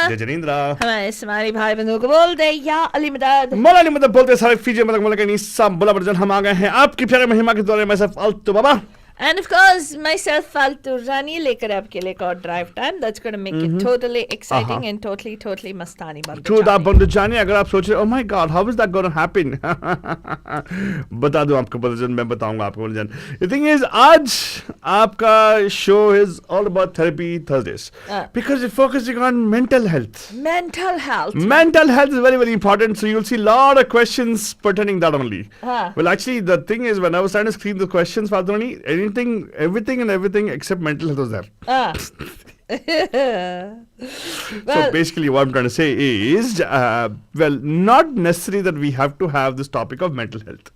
जय जनेंद्रा हमारे समारी भाई बंधुओं को बोल दे या अली मदद मौला अली मदद बोलते सारे फीजे मलक मलक निसा बोला बरजन हम आ गए हैं आपकी प्यारे महिमा के द्वारा मैं सब अल्तु बाबा and of course myself फालतू रानी लेकर आपके लिए एक और drive time that's going to make it totally exciting and totally मस्तानी बन True that बंधु जानिए अगर आप सोच रहे oh my god how is that going to happen बता दूं आपको बरजन मैं बताऊंगा आपको बरजन the thing is आज आपका show is all about therapy Thursdays because we're focusing on mental health is very important so you'll see a lot of questions pertaining that only well actually the thing is when I was trying to screen the questions Faldoni everything except mental health was there. So basically what I'm trying to say is, not necessary that we have to have this topic of mental health.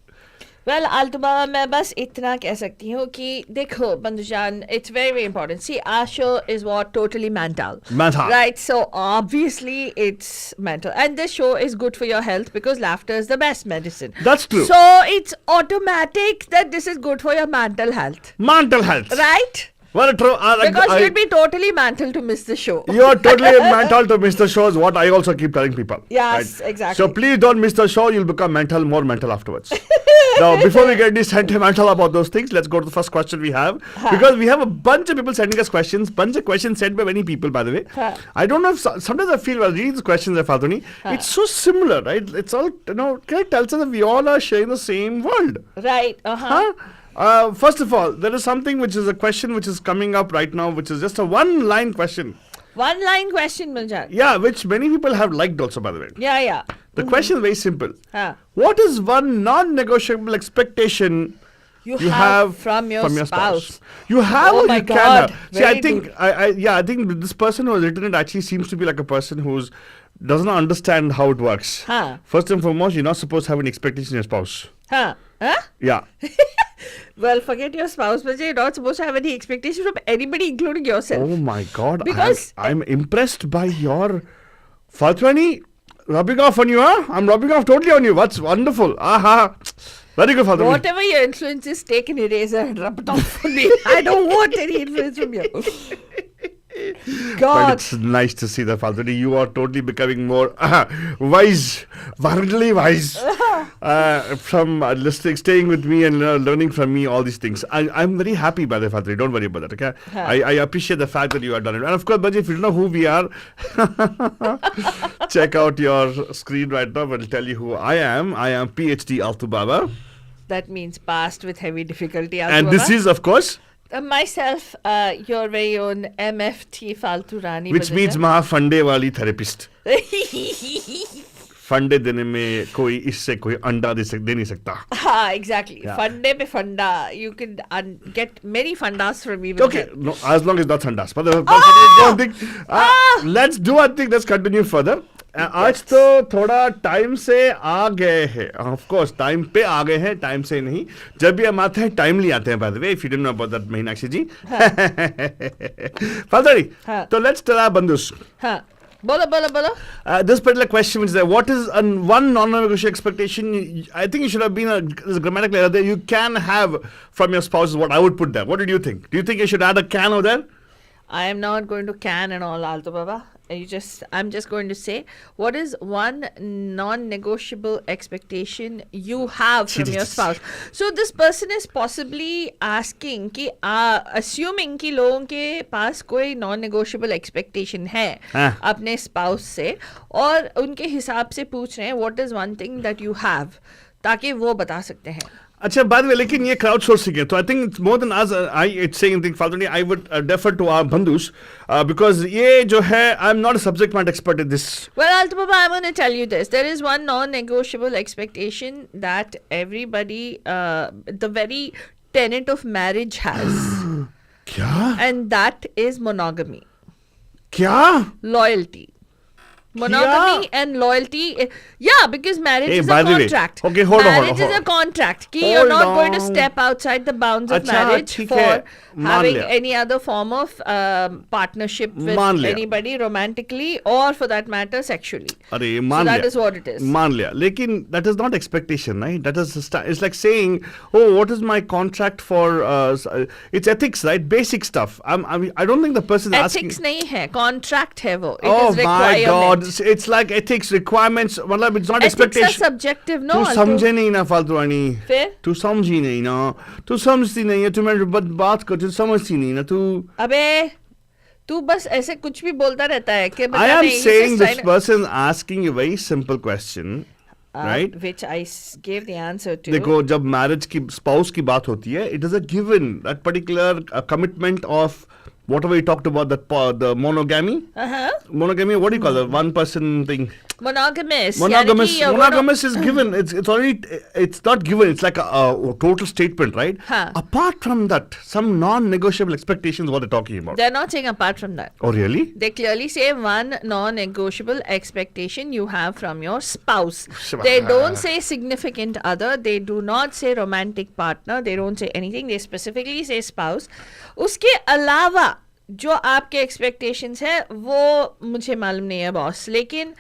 Well, Altuma, मैं बस इतना कह सकती हूँ कि देखो बंधुजान, it's very important. See, our show is what totally mental. Right? So obviously it's mental. And this show is good for your health because laughter is the best medicine. That's true. So it's automatic that this is good for your mental health. Right? Well, true. Because you'd be totally mental to miss the show. You're totally mental to miss the show is what I also keep telling people. Yes, right? Exactly. So please don't miss the show. You'll become more mental afterwards. Now, before we get sentimental about those things, let's go to the first question we have. Because we have a bunch of people sending us questions. Bunch of questions sent by many people, by the way. I don't know if sometimes I feel while reading these questions, Fatuni, it's so similar, right? It's all, kind of tells us that we all are sharing the same world. Right. First of all, there is something which is a question which is coming up right now, which is just a one-line question. One-line question, Miljan. Yeah, which many people have liked also, by the way. Yeah. The question is very simple. What is one non-negotiable expectation you have from your spouse? You have oh my God. See, I think, I think this person who has written it actually seems to be like a person who does not understand how it works. First and foremost, you're not supposed to have an expectation in your spouse. Yeah. Well, forget your spouse, but you're not supposed to have any expectation from anybody, including yourself. Oh my God. Because I'm impressed by your Fatwani rubbing off on you, huh? I'm rubbing off totally on you. That's wonderful. Very good, Fatwani. Whatever your influence is, take an eraser and rub it off on me. I don't want any influence from you. God. But it's nice to see that, Fatwani. You are totally becoming more wise, worldly wise, from listening, staying with me and learning from me all these things. I'm very happy by the Fatwani. Don't worry about that, okay? I appreciate the fact that you have done it. And of course, Baji, if you don't know who we are, check out your screen right now. We'll tell you who I am. I am PhD Althu Baba. That means passed with heavy difficulty, Althu And Baba. this is, of course... myself, your very own MFT Faltu Rani. Which means Maha Fande wali therapist. फंडे देने में कोई इससे कोई अंडा दे नहीं सकता. Exactly. फंडे पे फंडा. You can get many fundas from me. Okay, no, as long as not fundas. But let's do one thing. Let's continue further. आज तो थोड़ा टाइम से आ गए हैं. Of course, टाइम पे आ गए हैं. टाइम से नहीं. जब भी हम आते हैं टाइमली आते हैं. By the way, if you didn't know about that, Meenakshi ji. Faltari. तो let's tell our bandhus. Bolo. This particular question is what is one non-negotiable expectation I think you should have been a grammatical error there you can have from your spouse is what I would put there. What did you think? Do you think you should add a can over there? I am not going to can and all, Alto Baba. I'm just going to say, what is one non-negotiable expectation you have from your spouse? So this person is possibly asking कि assuming कि लोगों के पास कोई non-negotiable expectation है अपने spouse से और उनके हिसाब से पूछ रहे हैं what is one thing that you have ताकि वो बता सकते हैं. अच्छा बाद में लेकिन ये crowdsourcing है तो I think it's more than us it's saying thing Faltuni I would defer to our bandhus because ये जो है I'm not a subject matter expert in this. Well, Alto Baba, I'm going to tell you this. There is one non-negotiable expectation that everybody, the very tenet of marriage has. क्या? And that is monogamy. क्या? Loyalty. monogamy and loyalty. Yeah, because marriage Hey, is by a the way, contract. okay, hold on, marriage is a contract. Ki you're not going to on. step outside the bounds of अच्छा, marriage ठीक for है, मान having लिया। any other form of partnership with मान लिया। anybody romantically or for that matter sexually. अरे So मान that लिया, is what it is. मान लिया, लेकिन that is not expectation, right? That is it's like saying, oh, what is my contract for? It's ethics, right? Basic stuff. I don't think the person is asking. Ethics नहीं है, contract है वो. It Oh is my requirement. God! It's like ethics requirements. मतलब it's not Ethics are expectation. subjective, no? तू Alto? समझे नहीं ना फालतू रानी. फिर? तू समझी नहीं ना. तू समझती नहीं है. तू मेरे बात कर. तू समझती नहीं ना. तू. अबे तू बस ऐसे कुछ भी बोलता रहता है कि I am saying this person asking a very simple question, right? Which I gave the answer to. देखो जब मैरिज की स्पाउस की बात होती है, it is a given that particular commitment of whatever we talked about, the monogamy. Monogamy, what do you call it? One person thing. Monogamous. Monogamous is given. It's already. It's not given. It's like a total statement, right? Huh. Apart from that, some non-negotiable expectations. What they're talking about. They're not saying apart from that. Oh really? They clearly say one non-negotiable expectation you have from your spouse. Shabba. They don't say significant other. They do not say romantic partner. They don't say anything. They specifically say spouse. उसके अलावा जो आपके expectations है वो मुझे मालूम नहीं है बॉस. लेकिन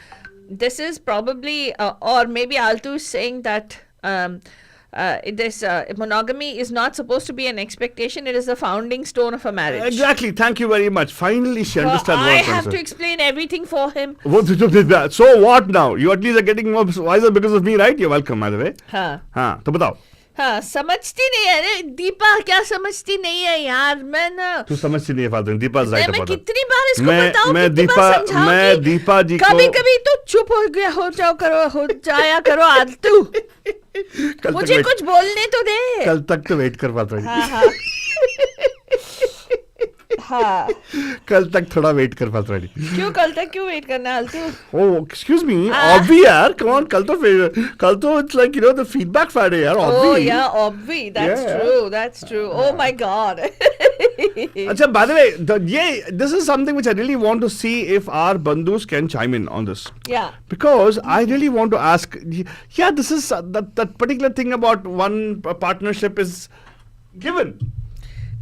this is probably or maybe Altu is saying that this monogamy is not supposed to be an expectation. It is the founding stone of a marriage. Exactly. Thank you very much. Finally, she understands what I I'm have saying. to explain everything for him. So what now? You at least are getting more wiser because of me, right? You're welcome, by the way. हाँ तो बताओ. हाँ समझती नहीं है अरे दीपा क्या समझती नहीं है यार. मैं ना तू समझती नहीं है फालतू. दीपा is right मैं about that. कितनी बार इसको बताऊं मैं कितनी बार समझाऊं मैं दीपा जी को कभी कभी तो चुप हो जाया करो आलतू. मुझे कुछ बोलने तो दे. कल तक तो वेट कर पाता हाँ हाँ कल तक थोड़ा वेट कर पाता है. क्यों कल तक क्यों वेट करना आलतू. Oh, excuse me. Obvi यार. Come on. कल तो it's like the feedback Friday यार. Obvi. Oh yeah, obvi. That's true. That's true. Oh my God. अच्छा, by the way, this is something which I really want to see if our bandhus can chime in on this. Yeah. Because I really want to ask. Yeah, this is that particular thing about one partnership is given.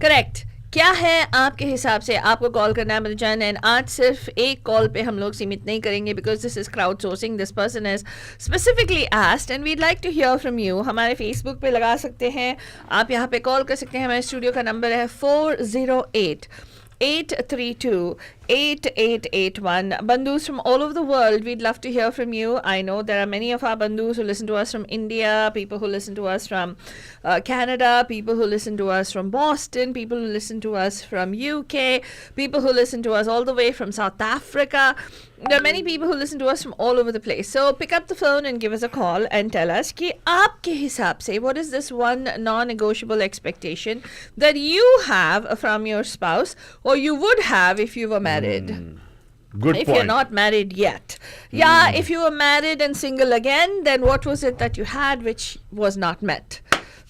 Correct. क्या है आपके हिसाब से. आपको call करना है मधुजान and आज सिर्फ एक कॉल पे हम लोग सीमित नहीं करेंगे because this is crowd sourcing. This person is specifically asked and we'd like to hear from you. हमारे फेसबुक पे लगा सकते हैं आप. यहाँ पे कॉल कर सकते हैं. हमारे स्टूडियो का नंबर है 408-832-8881. Bandhus from all over the world, we'd love to hear from you. I know there are many of our bandhus who listen to us from India, people who listen to us from Canada, people who listen to us from Boston, people who listen to us from UK, people who listen to us all the way from South Africa. There are many people who listen to us from all over the place. So pick up the phone and give us a call and tell us कि आपके हिसाब से what is this one non-negotiable expectation that you have from your spouse or you would have if you were married. Good if point. you're not married yet. Yeah, if you were married and single again, then what was it that you had which was not met?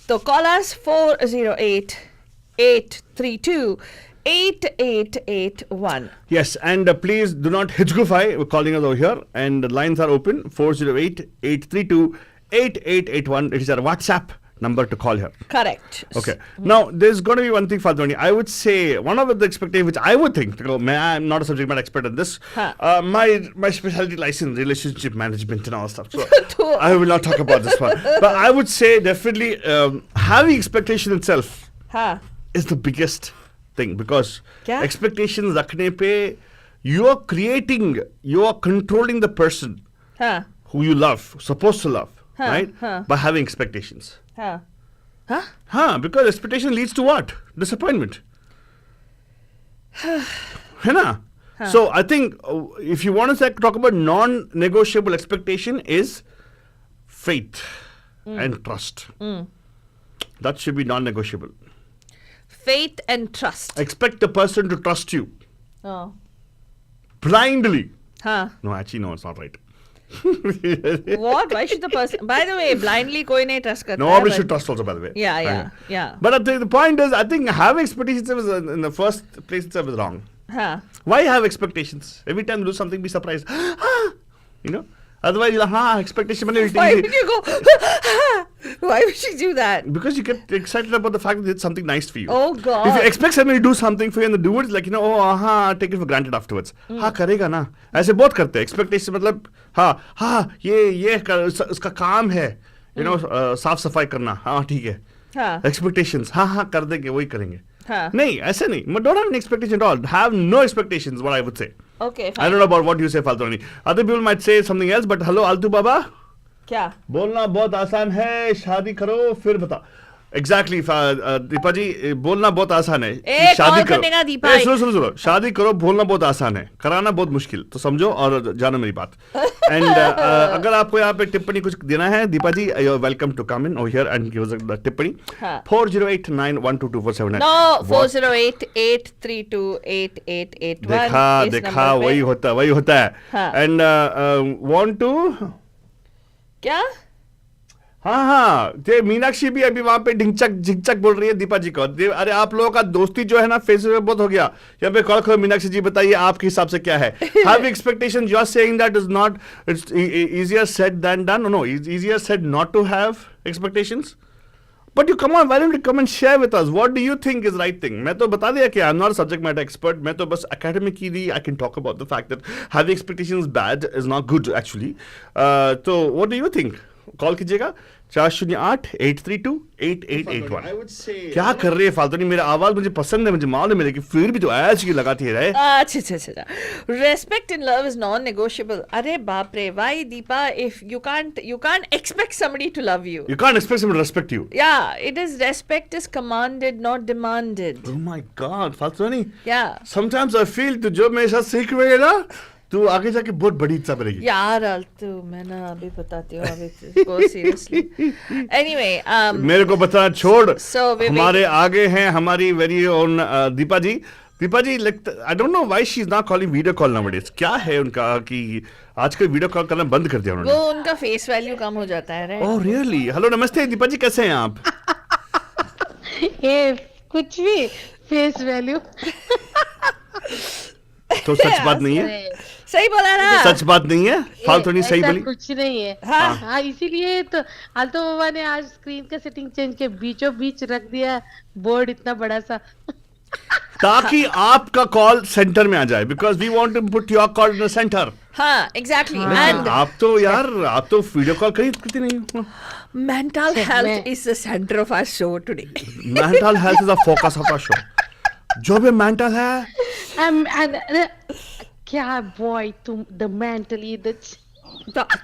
So call us 408-832-8881. Yes, and please do not hitchgufy. We're calling us over here, and the lines are open. 408-832-8881. It is our WhatsApp number to call here. Correct. Okay. Now, there's going to be one thing, Fadwani. I would say one of the expectations which I would think, I'm not a subject matter expert in this. My specialty lies in relationship management and all stuff. So I will not talk about this one. But I would say definitely having expectation itself is the biggest thing because expectations rakhne pe you are controlling the person who you love, supposed to love, right? By having expectations. Because expectation leads to what? Disappointment. है ना? So I think if you want to talk about non-negotiable expectation is faith and trust. That should be non-negotiable. Faith and trust. Expect the person to trust you. Blindly. No, actually no, it's not right. What? Why should the person? By the way, blindly कोई नहीं trust करता. Nobody should trust also, by the way. Yeah. But the point is, I think having expectations in the first place itself is wrong. हाँ. Why have expectations? Every time you do something, be surprised. You know? Otherwise, expectation. Why would you go? Why would you do that? Because you get excited about the fact that it's something nice for you. Oh God. If you expect somebody to do something for you and they do it, like, take it for granted afterwards. हाँ करेगा ना. ऐसे बहुत करते हैं. Expectation मतलब ये उसका काम है. साफ सफाई करना. हाँ ठीक है. हाँ. Expectations. हाँ कर देंगे वही करेंगे. हाँ. नहीं ऐसे नहीं. Don't have any expectation at all. Have no expectations. What I would say. Okay. Fine. I don't know about what you say, Faltoni. Other people might say something else, but hello, Altu Baba. क्या? बोलना बहुत आसान है, शादी करो फिर बता. Exactly, Deepa जी बोलना बहुत आसान है. शादी करो. सुनो. शादी करो बोलना बहुत आसान है. कराना बहुत मुश्किल. तो समझो और जानो मेरी बात. And अगर आपको यहाँ पे टिप्पणी कुछ देना है, दीपा जी, you're welcome to come in over here and give us a टिप्पणी. 4089122247. No, 408-832-8881. देखा वही होता है. And want to क्या? हाँ मीनाक्षी भी अभी वहां पे झिकचक बोल रही है दीपा जी को. अरे आप लोगों का दोस्ती जो है ना फेसबुक पे बहुत हो गया. यहाँ पे कॉल करो. मीनाक्षी जी बताइए आपके हिसाब से क्या है. Have expectation. You are saying that is not. It's easier said than done. No it's easier said not to have expectations. But you come on, why don't you come and share with us? What do you think is right thing? मैं तो बता दिया कि I'm not a subject matter expert. मैं तो बस academically I can talk about the fact that having expectations bad is not good actually. So what do you think? Call कीजिएगा 408-832-8881. क्या कर रही है फालतू नहीं. मेरा आवाज मुझे पसंद है, मुझे मालूम है, लेकिन फिर भी तो ऐसे ही लगाती है. अच्छा. Respect in love is non-negotiable. अरे बाप रे. Why, Deepa? If you can't expect somebody to love you. You can't expect somebody to respect you. Yeah, it is respect is commanded, not demanded. Oh my God, फालतू नहीं. Yeah. Sometimes I feel तो जो मेरे साथ सीख रही है ना, तू आगे जाके बहुत बड़ी इच्छा बनेगी. यार अल्तु मैं ना अभी बताती हूँ अभी को सीरियसली. Anyway, मेरे को बता छोड़. हमारे आगे हैं हमारी very own Deepa ji. Deepa ji, I don't know why she is not calling video call nowadays. क्या है उनका कि आजकल वीडियो कॉल करना बंद कर दिया उन्होंने. वो उनका फेस वैल्यू कम हो जाता है. राइट. Oh really. हेलो नमस्ते दीपा जी, कैसे हैं आप? कुछ भी फेस वैल्यू तो सच बात नहीं है. सही बोला ना. सच बात नहीं है. फालतू नहीं. सही बोली. कुछ नहीं है. हाँ इसीलिए तो आल्तो बाबा ने आज स्क्रीन का सेटिंग चेंज के बीचों बीच रख दिया बोर्ड इतना बड़ा सा ताकि आपका कॉल सेंटर में आ जाए. Because we want to put your call in the centre. हाँ एग्जैक्टली. एंड आप तो वीडियो कॉल करती नहीं. Mental health is the center of our show today. Mental health is the focus of our show. जो भी mental है. क्या boy तुम द मेंटली द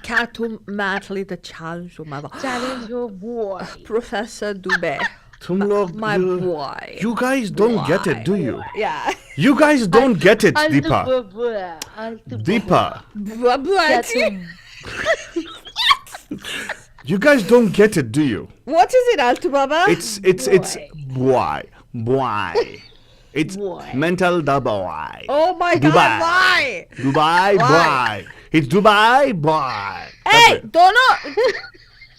क्या तुम mentally the challenge हो मावा. चैलेंज हो बॉय. Professor Dubey. तुम लोग my boy. You guys don't get it, do you? Yeah. You guys don't get it, Deepa. Deepa. You guys don't get it, do you? What is it, Altu Baba? It's boy. It's boy. mental the boy. Oh my Dubai. God, why? Dubai boy. It's Dubai boy. Hey, दोनों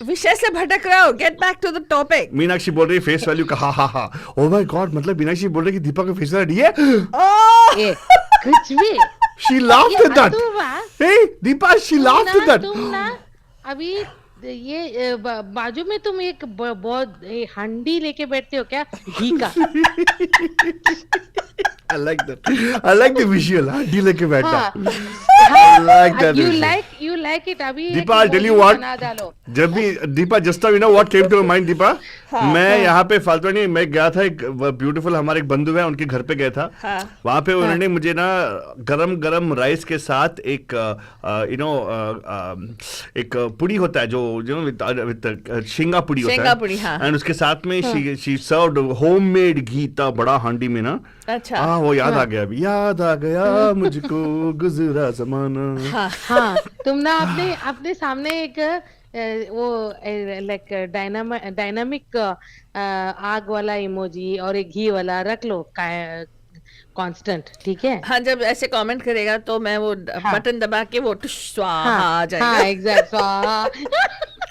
विषय से भटक रहे हो. Get back to the topic. Meenakshi बोल रही है face value का. हा. Oh my God, मतलब मीनाक्षी बोल रही है कि दीपा का फेस वैल्यू है. Oh. कुछ भी. She laughed at that. Hey, Deepa, she laughed at that. तुम ना अभी ये बाजू में तुम एक बहुत हंडी लेके बैठते हो क्या घी का. I like that. I like the visual. हंडी लेके बैठना. I like that. You like it. अभी Deepa, I'll tell you what. जब भी Deepa, just now you know what came to my mind, Deepa. मैं यहाँ पे फालतू नहीं. मैं गया था एक ब्यूटीफुल हमारे एक बंधु है उनके घर पे गया था. वहाँ पे उन्होंने मुझे ना गरम राइस के साथ एक एक पुड़ी होता है जो विद शिंगा पुड़ी होता है. एंड उसके साथ में she served homemade घी था बड़ा हांडी में ना. अच्छा. वो याद आ गया अभी. याद आ गया मुझको गुजरा जमाना. हाँ तुम ना अपने सामने एक वो लाइक डायनामिक आग वाला इमोजी और एक घी वाला रख लो कांस्टेंट. ठीक है. हाँ जब ऐसे कमेंट करेगा तो मैं वो बटन दबा के वो स्वाहा आ जाएगा. हाँ एग्जैक्ट स्वाहा.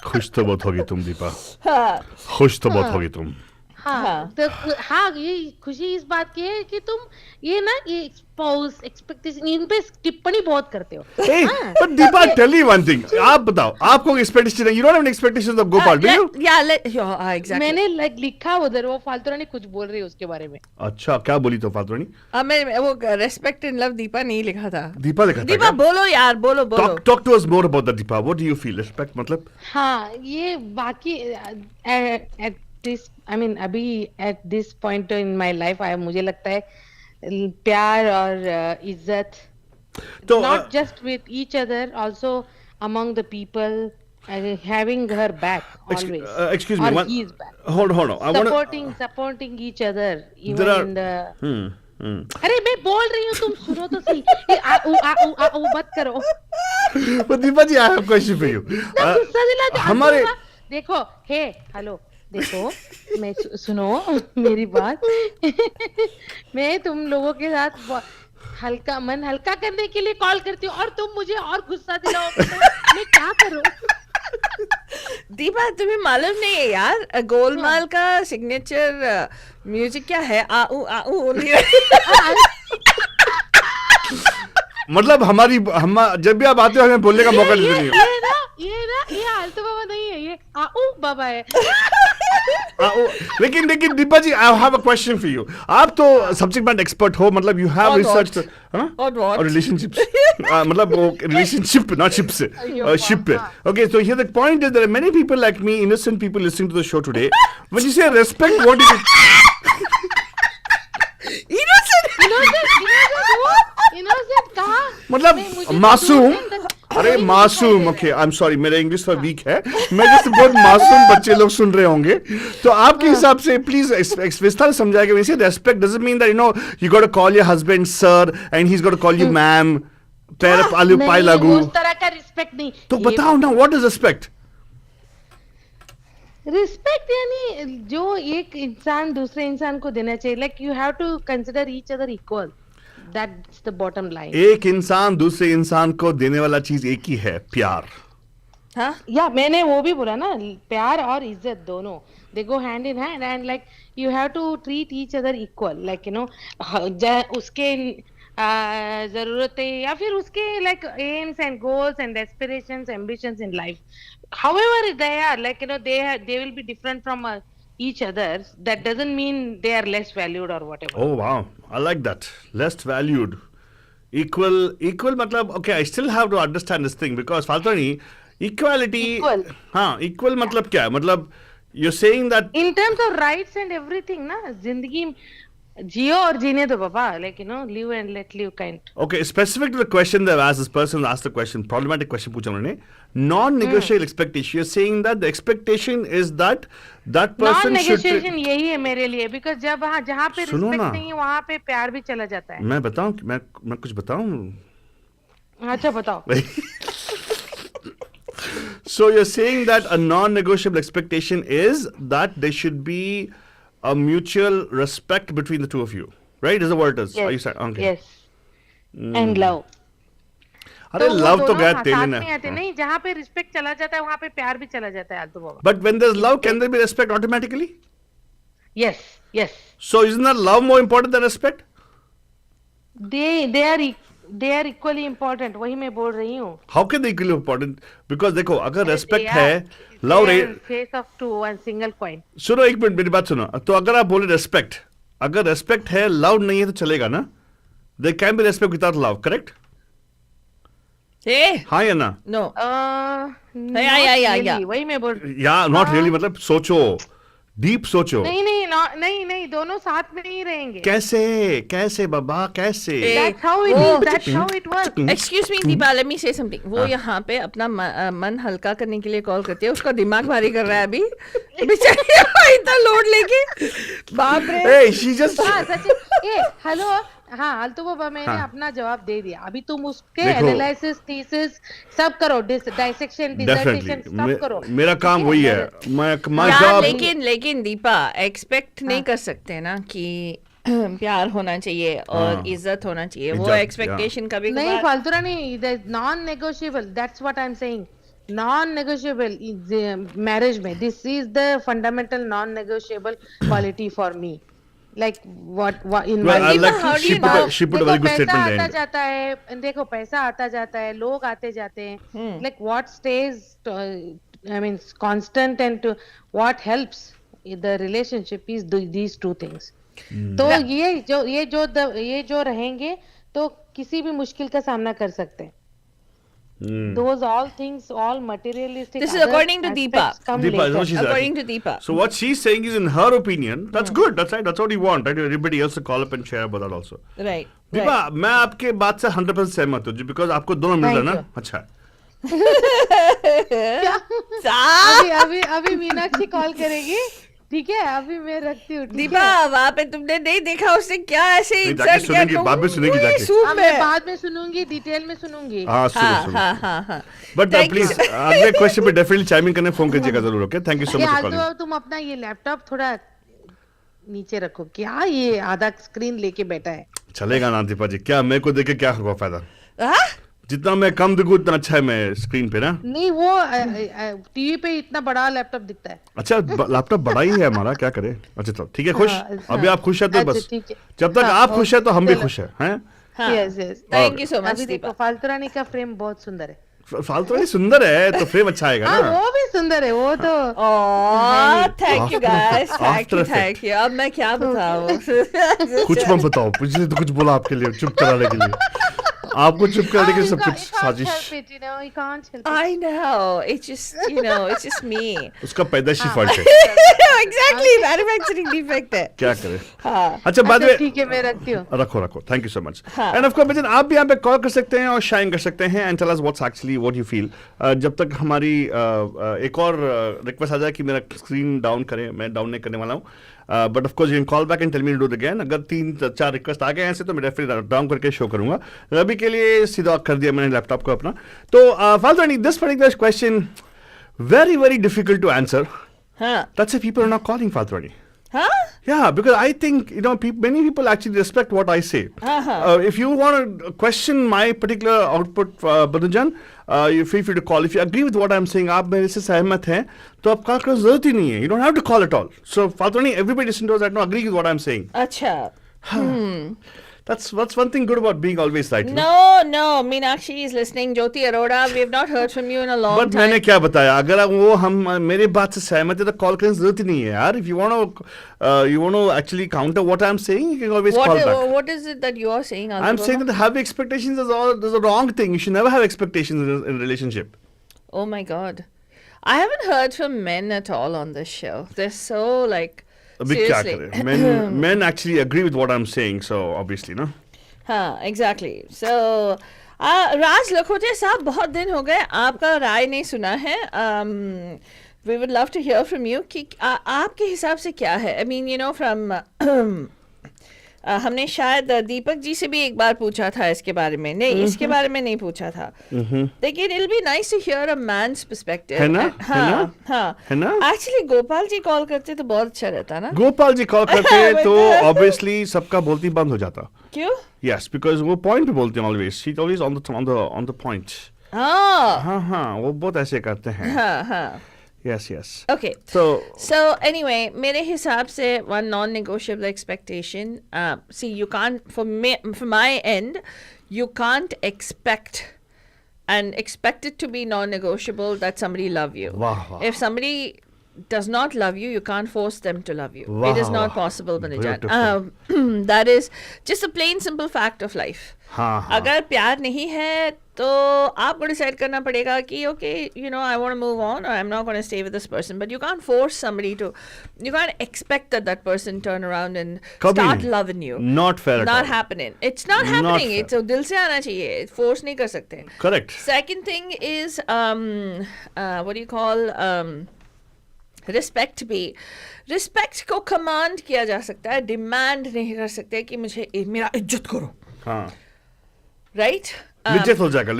खुश तो बहुत होगी तुम दीपा. खुश तो बहुत होगी तुम. हाँ तो हाँ ये खुशी इस बात की है कि तुम ये ना ये स्पाउस एक्सपेक्टेशन इन पे टिप्पणी बहुत करते हो. Hey, but Deepa, tell me one thing. आप बताओ, आपको expectation है? You don't have any expectations of Gopal, do you? exactly. मैंने लिखा उधर वो फालतू रानी कुछ बोल रही है उसके बारे में. अच्छा, क्या बोली तो फालतू रानी? मैं वो रेस्पेक्ट इन लव दीपा नहीं लिखा था. दीपा लिखा था दीपा क्या? बोलो यार, बोलो. Talk to us more about that, Deepa. What do you feel? Respect मतलब? हाँ ये बाकी at this I mean अभी at this point in my life मुझे लगता है प्यार और इज्जत तो not just with each other, also among the people, having her back always. Excuse me, or one, his back. hold on. I wanna, supporting each other even there are, in the. अरे मैं बोल रही हूँ तुम सुनो तो सही. ये आ मत करो. But Deepa ji, I have a question for you. गुस्सा दिलाते. हमारे देखो हेलो देखो मैं सुनो मेरी बात. मैं तुम लोगों के साथ हल्का मन हल्का करने के लिए कॉल करती हूँ और तुम मुझे और गुस्सा दिलाओगे तो मैं क्या करूँ. दीपा तुम्हें मालूम नहीं है यार, गोलमाल का सिग्नेचर म्यूजिक क्या है? आऊ मतलब हम जब भी आप आते हो हमें बोलने का मौका देते नहीं हो. ये आलतू बाबा नहीं है, ये आऊ बाबा है. लेकिन Deepa ji, I have a question for you. आप तो सब्जेक्ट मैटर एक्सपर्ट हो, मतलब यू हैव रिसर्च और रिलेशनशिप्स. मतलब वो रिलेशनशिप नॉट शिप से शिप पे. Okay, so here the point is there are many people like me, innocent people listening to the show today. When you say respect, what is innocent कहा मतलब मासूम. अरे मासूम. Okay, I am sorry, मेरा English थोड़ा week है. मैं जैसे बहुत मासूम बच्चे लोग सुन रहे होंगे, तो आपके हिसाब से प्लीज विस्तार समझाएगा. वैसे respect doesn't mean that you got to call your husband sir and he is got to call you ma'am. पैर आलू पाई लागू. उस तरह का रिस्पेक्ट नहीं. तो बताओ ना, व्हाट इज रेस्पेक्ट? रिस्पेक्ट यानी जो एक इंसान दूसरे इंसान को देना चाहिए. Like you have to consider each other equal. That's the bottom line. एक इंसान दूसरे इंसान को देने वाला चीज एक ही है, प्यार. हाँ या मैंने वो भी बोला ना, प्यार और इज्जत दोनों they go hand in hand and like you have to treat each other equal. Like उसके जरूरतें या फिर उसके like aims and goals and aspirations, ambitions in life, however they are, like they will be different from each other. That doesn't mean they are less valued or whatever. Oh wow, I like that. Less valued, equal मतलब okay. I still have to understand this thing because फालतू equality. हाँ, equal मतलब क्या है? मतलब you're saying that in terms of rights and everything ना, जिंदगी जियो और जीने दो पापा. Like live and let live kind. Okay, specific to the question that I've asked, this person asked the question, problematic question पूछा उन्होंने. Non-negotiable expectation. You're saying that the expectation is that person should. Non-negotiation यही है मेरे लिए, because जहाँ पे respect नहीं है वहाँ पे प्यार भी चला जाता है. मैं बताऊँ, मैं कुछ बताऊँ? अच्छा बताओ. So you're saying that a non-negotiable expectation is that there should be a mutual respect between the two of you, right? Is that what it is? Yes. Are you saying? Okay. Yes. And love. अरे love तो गैर तेलन है. नहीं, जहाँ पे respect चला जाता है वहाँ पे प्यार भी चला जाता है आलतू बाबा. But when there's love, can there be respect automatically? Yes. So isn't that love more important than respect? They are equally important. वही मैं बोल रही हूँ. How can they equally important? Because देखो, अगर respect है, love रहे. Face of two one single coin. सुनो एक मिनट, मेरी बात सुनो. तो अगर आप बोले respect, अगर respect है, love नहीं है तो चलेगा ना? There can be respect without love, correct? हाँ या ना? No. Yeah. वही मैं बोल. Yeah, not really. मतलब सोचो, deep सोचो. नहीं, दोनों साथ में ही रहेंगे. कैसे बाबा, कैसे? That's how it is. That's how it works. Excuse me, Deepa, let me say something. वो यहाँ पे अपना मन हल्का करने के लिए कॉल करती है. उसका दिमाग भारी कर रहा है अभी. बेचारी इतना लोड लेके. बाप रे. Hey, she just. हाँ सच्ची. हेलो. हाँ आलतू बाबा, मैंने अपना जवाब दे दिया. अभी तुम उसके एनालिसिस, थीसिस सब करो, डिसेक्शन, डिसर्टेशन सब करो. मेरा काम वही है. लेकिन दीपा एक्सपेक्ट नहीं कर सकते ना कि प्यार होना चाहिए और इज्जत होना चाहिए. वो एक्सपेक्टेशन कभी नहीं फालतू नहीं. Non negotiable. That's what I am saying. non-negotiable marriage में this is the fundamental non-negotiable quality for me, like what in Well, my I life. like how do she you put know? a, she put a देखो very good पैसा statement आता in the end. जाता है, देखो पैसा आता जाता है, लोग आते जाते हैं, like what stays I mean constant and to what helps the relationship is these two things. तो ये जो रहेंगे तो किसी भी मुश्किल का सामना कर सकते हैं. Those all things, all materialistic This is other according to Deepa. aspects come Deepa, later. what she said. According to Deepa. So what she's saying is, in her opinion, that's good. That's right. That's what you want, right? Everybody else to call up and share about that also. Right. Deepa, मैं आपके बात से 100% सहमत हूँ, because आपको दोनों मिल रहा है ना. अच्छा. अभी मीनाक्षी कॉल करेगी, ठीक है, अभी मैं रखती हूँ. दीपा, वहाँ पे तुमने नहीं देखा उसने क्या ऐसे insert किया, तुम बाद में सुनेगी जाके. सूप मैं में. बाद में सुनूंगी, डिटेल में सुनूंगी. हाँ, सुनो. हाँ. But Thank you. प्लीज अगले क्वेश्चन पे डेफिनेटली चाइम इन करने फोन कीजिएगा जरूर. Okay, thank you so much for तो कॉलिंग. तुम अपना ये लैपटॉप थोड़ा नीचे रखो. क्या ये आधा स्क्रीन लेके बैठा है? चलेगा ना दीपा जी, क्या मेरे को देख के क्या होगा फायदा? हाँ? जितना मैं कम दिखूं उतना अच्छा है मैं स्क्रीन पे ना. नहीं, वो टीवी पे इतना बड़ा लैपटॉप दिखता है. अच्छा, लैपटॉप बड़ा ही है हमारा, क्या करे. अच्छा तो ठीक है, खुश. अभी आप खुश है तो बस. ठीक है. जब तक आप खुश है तो हम भी खुश हैं. Yes. Thank you so much, अभी देखो दीपा. फालतू रानी का फ्रेम बहुत सुंदर है. फालतू नहीं सुंदर है तो फ्रेम अच्छा आएगा हाँ, ना. वो भी सुंदर है, वो तो. Oh, thank you guys. After effect. Thank you. अब मैं क्या बताऊँ? कुछ मत बताओ, पिछले तो कुछ बोला आपके लिए चुप कराने के लिए. आपको चुप कराने के लिए सब कुछ साजिश. I I know. It's just me. उसका पैदाइशी फॉल्ट है. Exactly. Manufacturing defect है. क्या करे. हाँ. अच्छा, बाद में ठीक है, मैं रखती हूँ. रखो. Thank you so much. हाँ. एंड ऑफ कोर्स आप भी यहाँ पे कॉल कर सकते हैं और शाइन कर सकते हैं and tell us what's actually what you feel. जब तक हमारी एक और रिक्वेस्ट आ जाए कि मेरा स्क्रीन डाउन करें, मैं डाउन नहीं करने वाला हूँ. But of course you can call back and tell me to do it again. अगर 3-4 रिक्वेस्ट आ गए ऐसे तो मैं डेफिनेटली डाउन करके शो करूंगा. अभी के लिए सीधा कर दिया मैंने लैपटॉप को अपना. तो फालतू this particular question very very difficult to answer. That's why people are not calling Fatrani. Yeah, because I think many people actually respect what I say. If you want to question my particular output, Badhujan, you feel free to call. If you agree with what I'm saying, आप मेरे से सहमत हैं, तो आप call करने जरूरत ही नहीं है. You don't have to call at all. So Fatrani, everybody listen to us that agree with what I'm saying. अच्छा. That's one thing good about being always right. No. Meenakshi is listening. Jyoti Arora, we have not heard from you in a long But time. मैंने क्या बताया, अगर वो हम मेरे बात से सहमत है तो कॉल करने की जरूरत ही नहीं है यार. If you want to actually counter what I'm saying, you can always call back. What is it that you are saying? I'm saying that having expectations is a wrong thing. You should never have expectations in a relationship. Oh my God. I haven't heard from men at all on this show. They're so like... अभी क्या Seriously. करें? Men actually agree with what I'm saying, so obviously, no? हाँ, exactly. So, राज लखोटिया साहब, बहुत दिन हो गए आपका राय नहीं सुना है. We would love to hear from you कि आपके हिसाब से क्या है. I mean, from हमने शायद दीपक जी से भी एक बार पूछा था इसके बारे में. नहीं, इसके बारे में नहीं पूछा था. लेकिन it'll be nice to hear a man's perspective. है ना? हाँ. Actually, गोपाल जी कॉल करते तो बहुत अच्छा रहता ना. गोपाल जी कॉल करते तो obviously सबका बोलती बंद हो जाता. क्यों? Yes, because वो point पे बोलते हैं always. She's always on the point. हाँ, वो बहुत ऐसे करते हैं. हाँ. Yes. Okay. So anyway, मेरे हिसाब से one non-negotiable expectation. See, you can't, from my end, you can't expect it to be non-negotiable that somebody love you. Wow. If somebody does not love you, you can't force them to love you. It is not possible, Banijan. That is just a plain simple fact of life. हाँ. अगर प्यार नहीं है तो आपको decide करना पड़ेगा कि okay, I want to move on, or I'm not going to stay with this person. But you can't force somebody to. You can't expect that person turn around and start loving you. Not fair at all. Not happening. It's not happening. It's दिल से आना चाहिए. Force नहीं कर सकते. Correct. Second thing is what do you call respect भी. Respect को command किया जा सकता है, डिमांड नहीं कर सकते कि मुझे मेरा इज्जत करो. हाँ. राइट? लिज्जत हो जाएगा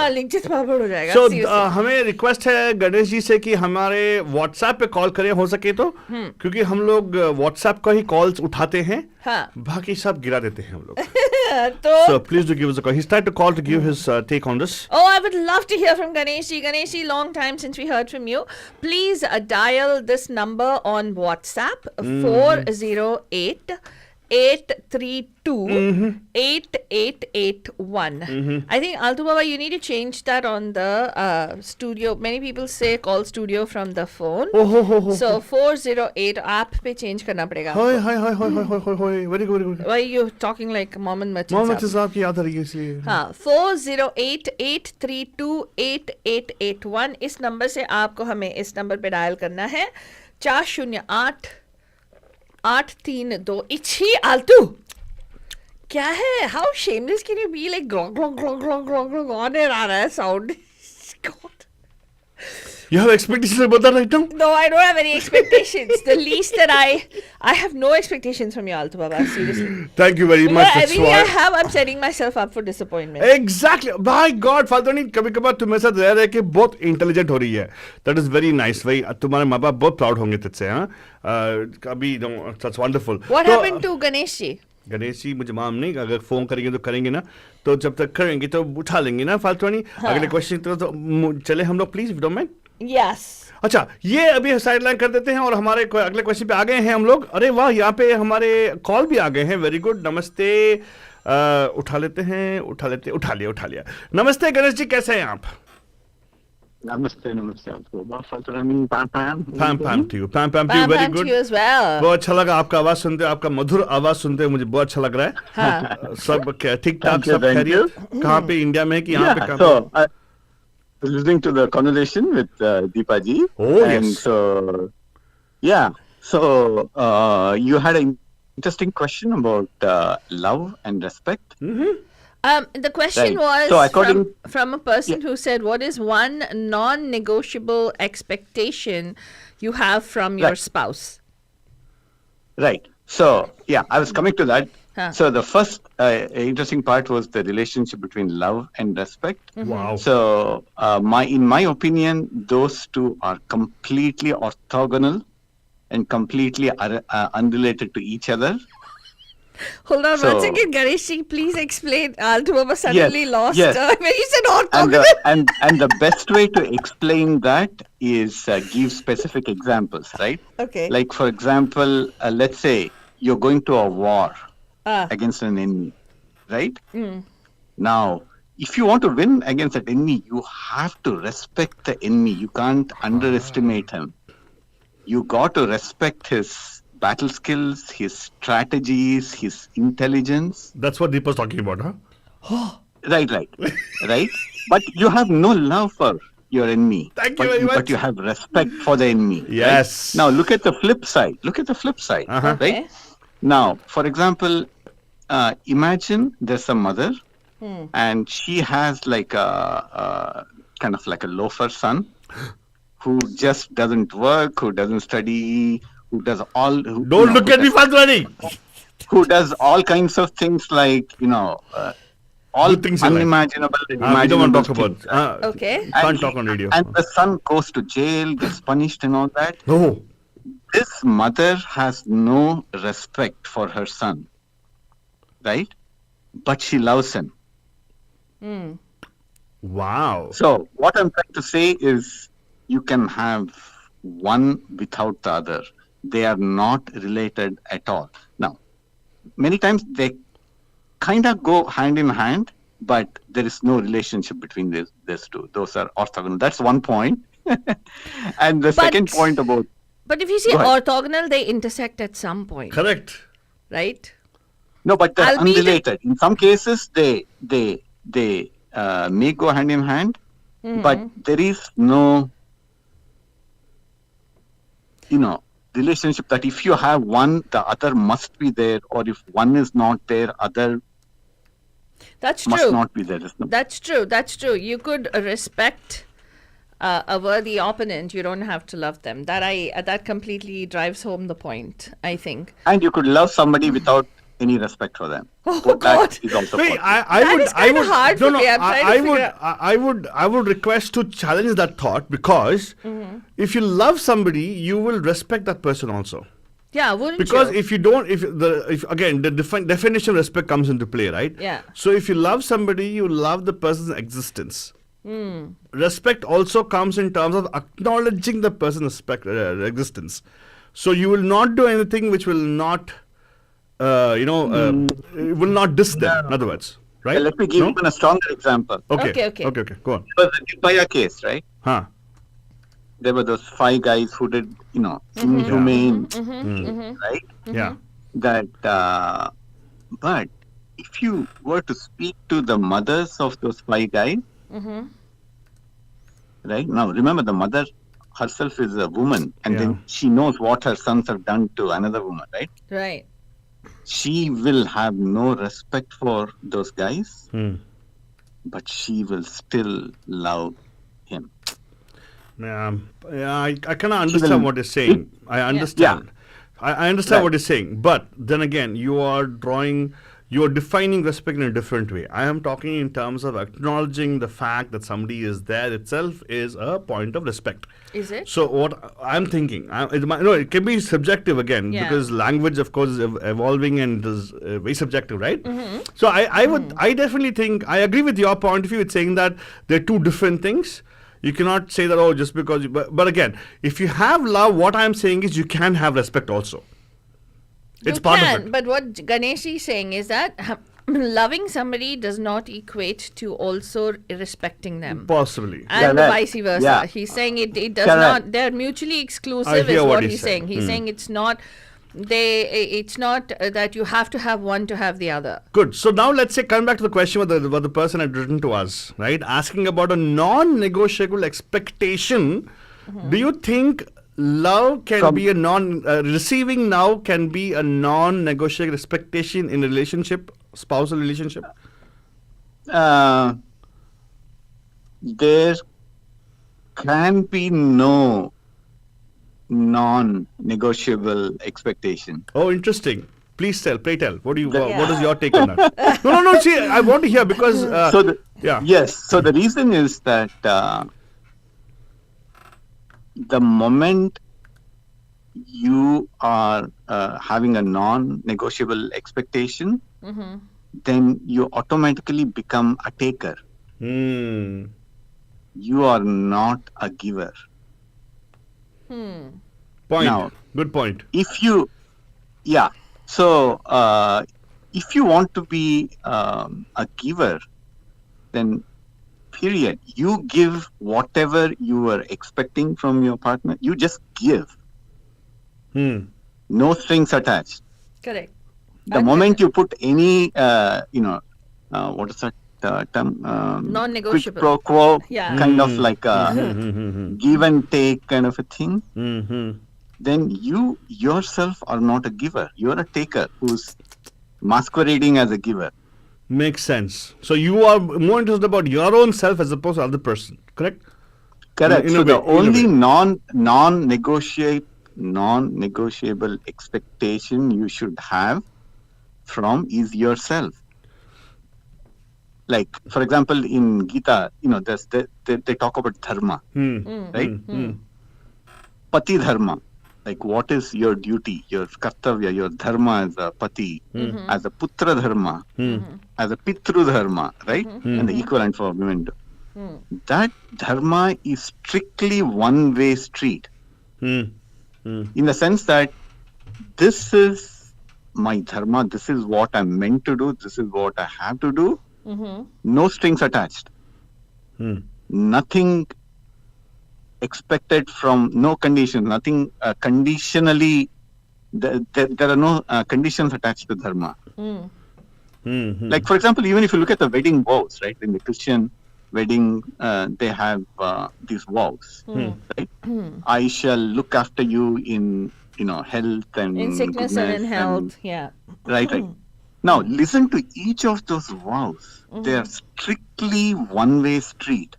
हाँ लिंचित पापड़ हो जाएगा सो seriously. हमें रिक्वेस्ट है गणेश जी से कि हमारे व्हाट्सएप पे कॉल करें हो सके तो क्योंकि हम लोग व्हाट्सएप का ही कॉल्स उठाते हैं हाँ बाकी सब गिरा देते हैं हम लोग तो so please do give us a call. He's tried to call to give his take on this. Oh, I would love to hear from Ganeshi. Ganeshi, long time since we heard from you. Please dial this number on WhatsApp 408 832 8881. I think Altu Baba, you need to change that on the studio. Many people say call studio from the phone. Oh. So 408 app पे change करना पड़ेगा. Hi. Very good. Why are you talking like Mohammed Merchant? Mohammad साहब? साहब की याद आ रही है इसलिए हाँ 408 832 8881 इस नंबर से आपको हमें इस नंबर पे डायल करना है 408 832 इच्छी आलतू क्या है how shameless can you be like wrong on air आ रहा है sound You have expectations about that right now? No, I don't have any expectations. The least that I have no expectations from you, Altu Baba. Seriously. Thank you very much. Yeah, That's everything I why. have, I'm setting myself up for disappointment. Exactly. My God, फालतू कभी कभार तुम्हारे साथ रह रहे कि बहुत intelligent हो रही है. That is very nice. भाई तुम्हारे माँ बाप बहुत प्राउड होंगे तुझसे हाँ. कभी that's wonderful. What तो, happened to Ganesh ji? Ganesh ji मुझे मालूम नहीं अगर फोन करेंगे तो करेंगे ना तो जब तक करेंगे तो उठा लेंगे ना फालतू नहीं अगले क्वेश्चन तो चले हम लोग please if don't mind Yes. अच्छा ये अभी साइड लाइन कर देते हैं और हमारे अगले क्वेश्चन पे आ गए हैं हम लोग अरे वाह यहाँ पे हमारे कॉल भी आ गए हैं वेरी गुड नमस्ते उठा लिया नमस्ते गणेश जी कैसे हैं आप नमस्ते आपको बहुत फालतू Pam to you very Pam good to you as well. बहुत अच्छा लगा आपका आवाज सुनते आपका मधुर आवाज सुनते मुझे बहुत अच्छा लग रहा है हाँ. सब ठीक ठाक Thank you, सब thank खैरियत कहाँ पे इंडिया में कि यहाँ पे Yeah, कहाँ so I was listening to the conversation with Deepa ji. Oh, and yes. So, yeah. So, you had an interesting question about love and respect. The question Right. was So according- from a person who said, what is one non-negotiable expectation you have from your Right. spouse? Right. So, yeah, I was coming to that. Huh. So, the first interesting part was the relationship between love and respect. Wow. So, in my opinion, those two are completely orthogonal and completely unrelated to each other. Hold on one So- second, Ganesh ji, please explain. Altu Baba suddenly lost yes. when you said And orthogonal. the best way to explain that is give specific examples, right? Okay. Like for example, let's say you're going to a war Ah. against an enemy, right? Now, if you want to win against that enemy, you have to respect the enemy. You can't underestimate him. You got to respect his battle skills, his strategies, his intelligence. That's what Deepa's talking about, huh? Right. But you have no love for your enemy. Thank you very much. But you have respect for the enemy. Yes. Right? Now look at the flip side. Uh-huh. Right? Now, for example, imagine there's a mother and she has like a kind of like a loafer son who just doesn't work, who doesn't study, who does all. Don't look at me, Faltwani. Who does all kinds of things like all Good things in life. unimaginable. We don't want to talk imaginable about. things. Okay. Can't talk on radio. And the son goes to jail, gets punished, and all that. No. This mother has no respect for her son, right? But she loves him. Wow. So what I'm trying to say is, you can have one without the other. They are not related at all. Now, many times they kind of go hand in hand, but there is no relationship between these two. Those are orthogonal. That's one point. And the second point about But if you say Go ahead. orthogonal, they intersect at some point, Correct. right? no, but they're Albeit- unrelated. In some cases, they may go hand in hand, but there is no relationship that if you have one, the other must be there, or if one is not there, other That's must true. not be there. There's no- That's true. You could respect a worthy opponent. You don't have to love them. That completely drives home the point, I think. And you could love somebody without any respect for them. Oh, So God. that is also Wait, possible. That is kinda hard for me. I'm trying to figure out. I would request to challenge that thought because if you love somebody, you will respect that person also. Yeah, wouldn't Because you? if you don't, if again the definition of respect comes into play, right? Yeah. So if you love somebody, you love the person's existence. Respect also comes in terms of acknowledging the person's existence. So you will not do anything which will not, will not diss them. In other words, right? Let me give even a stronger example. Okay. Okay. Go on. It was the Nirbhaya case, right? Huh. There were those 5 guys who did, inhumane, right? Yeah. That, but if you were to speak to the mothers of those 5 guys, right? Now, remember, the mother herself is a woman, and then she knows what her sons have done to another woman, right? Right. Hmm. She will have no respect for those guys, but she will still love him. Yeah, I kind of understand what you're saying. I understand. I understand Right. what you're saying. But then again, you are defining respect in a different way. I am talking in terms of acknowledging the fact that somebody is there itself is a point of respect. Is it? So what I'm thinking, it can be subjective again Yeah. because language, of course, is evolving and is very subjective, right? So I definitely think I agree with your point of view. It's saying that they're two different things. You cannot say that just because. But again, if you have love, what I'm saying is you can have respect also. It's You part can, of it. but what Ganesh is saying is that loving somebody does not equate to also respecting them. Possibly. And Correct. vice versa. Yeah. He's saying it does Correct. not, they're mutually exclusive hear is what what he's he's saying. saying. He's saying it's not that you have to have one to have the other. Good. So now let's say, come back to the question what the person had written to us, right? Asking about a non-negotiable expectation. Do you think love can be a receiving now can be a non-negotiable expectation in a relationship, spousal relationship? There can be no non-negotiable expectation. Oh, interesting. Pray tell. What is your take on that? No. See, I want to hear because Yes. So the reason is that the moment you are having a non-negotiable expectation, then you automatically become a taker. Hmm. You are not a giver. Point. Now, Good point. if you want to be a giver, then period, you give whatever you were expecting from your partner. You just give, no strings attached. Correct. The moment you put any what is that term, Non-negotiable. quid pro quo, Yeah. kind of like a give and take kind of a thing, then you yourself are not a giver. You're a taker who's masquerading as a giver. Makes sense. So you are more interested about your own self as opposed to other person, correct? Correct. In a So the way, in a only way. non-negotiable expectation you should have from is yourself. Like, for example, in Gita, they talk about dharma, right? Pati dharma. Like, what is your duty, your kartavya, your dharma as a pati, as a putra dharma, as a pitru dharma, right? And the equivalent for women. That dharma is strictly one-way street. In the sense that this is my dharma, this is what I'm meant to do, this is what I have to do. No strings attached. Nothing expected from, no condition, nothing conditionally, there are no conditions attached to dharma. Like, for example, even if you look at the wedding vows, right, in the Christian wedding, they have these vows, right? I shall look after you in, health and In sickness and in goodness health. Yeah. Right. Now, listen to each of those vows. They are strictly one-way street.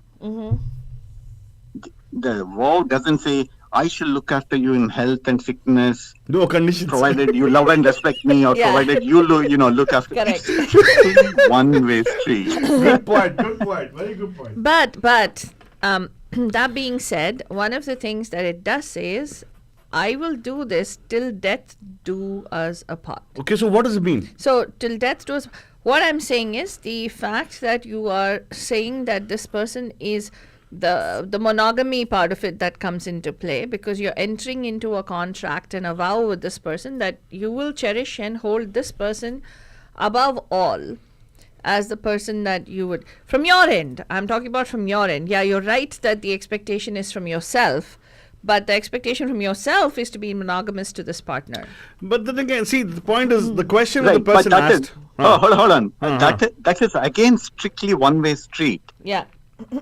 The vow doesn't say, I shall look after you in health and sickness, No conditions. provided you love and respect me, or Yeah. provided you look after. Correct. It's really one-way street. Good point. Good point. Very good point. But that being said, one of the things that it does say is, I will do this till death do us apart. Okay, so what does it mean? So till death do us. What I'm saying is the fact that you are saying that this person is the monogamy part of it that comes into play, because you're entering into a contract and a vow with this person that you will cherish and hold this person above all as the person that you would, from your end, I'm talking about from your end. Yeah, you're right that the expectation is from yourself, but the expectation from yourself is to be monogamous to this partner. But then again, see, the point is, the question Right, the person but that asked. is, hold on. Uh-huh. That is again strictly one-way street. Yeah.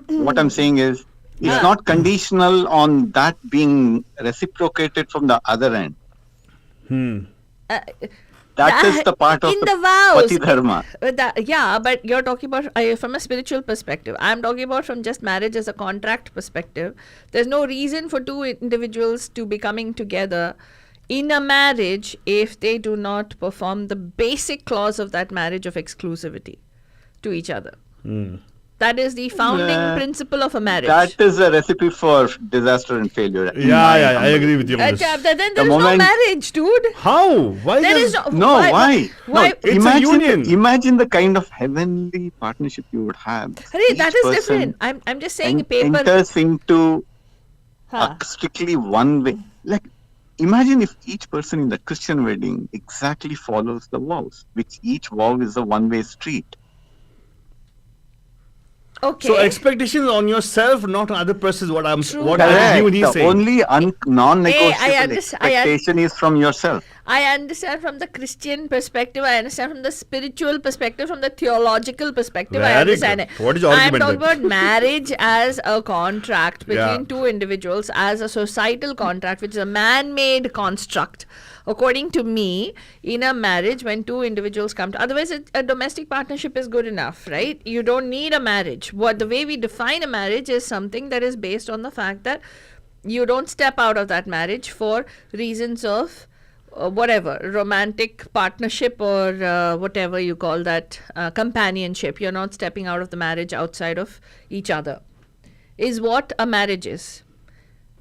What I'm saying is, it's Yeah. not conditional on that being reciprocated from the other end. That is the part of in the the vows. Pati Dharma. Yeah, but you're talking about from a spiritual perspective. I'm talking about from just marriage as a contract perspective. There's no reason for two individuals to be coming together in a marriage if they do not perform the basic clause of that marriage of exclusivity to each other. That is the founding principle of a marriage. That is a recipe for disaster and failure. Yeah, I agree with you on this. Then there is no moment- marriage, dude. How? Why There does- is no. No, why? Why? No, It's a union. Imagine the kind of heavenly partnership you would have. Hurry, that Each is person different. I'm just saying paper. enters into Huh. a strictly one way. Like, imagine if each person in the Christian wedding exactly follows the vows, which each vow is a one-way street. Okay. So expectations on yourself, not on other persons. What I'm, True. what I Correct. assume he's The saying. only non-negotiable I expectation is from yourself. I understand from the Christian perspective. I understand from the spiritual perspective, from the theological perspective. I Very understand good. it. What is your I'm argument talking then? about marriage as a contract between Yeah. two individuals, as a societal contract, which is a man-made construct. According to me, in a marriage, when two individuals come to, otherwise a domestic partnership is good enough, right? You don't need a marriage. What the way we define a marriage is something that is based on the fact that you don't step out of that marriage for reasons of whatever, romantic partnership or whatever you call that, companionship. You're not stepping out of the marriage outside of each other, is what a marriage is,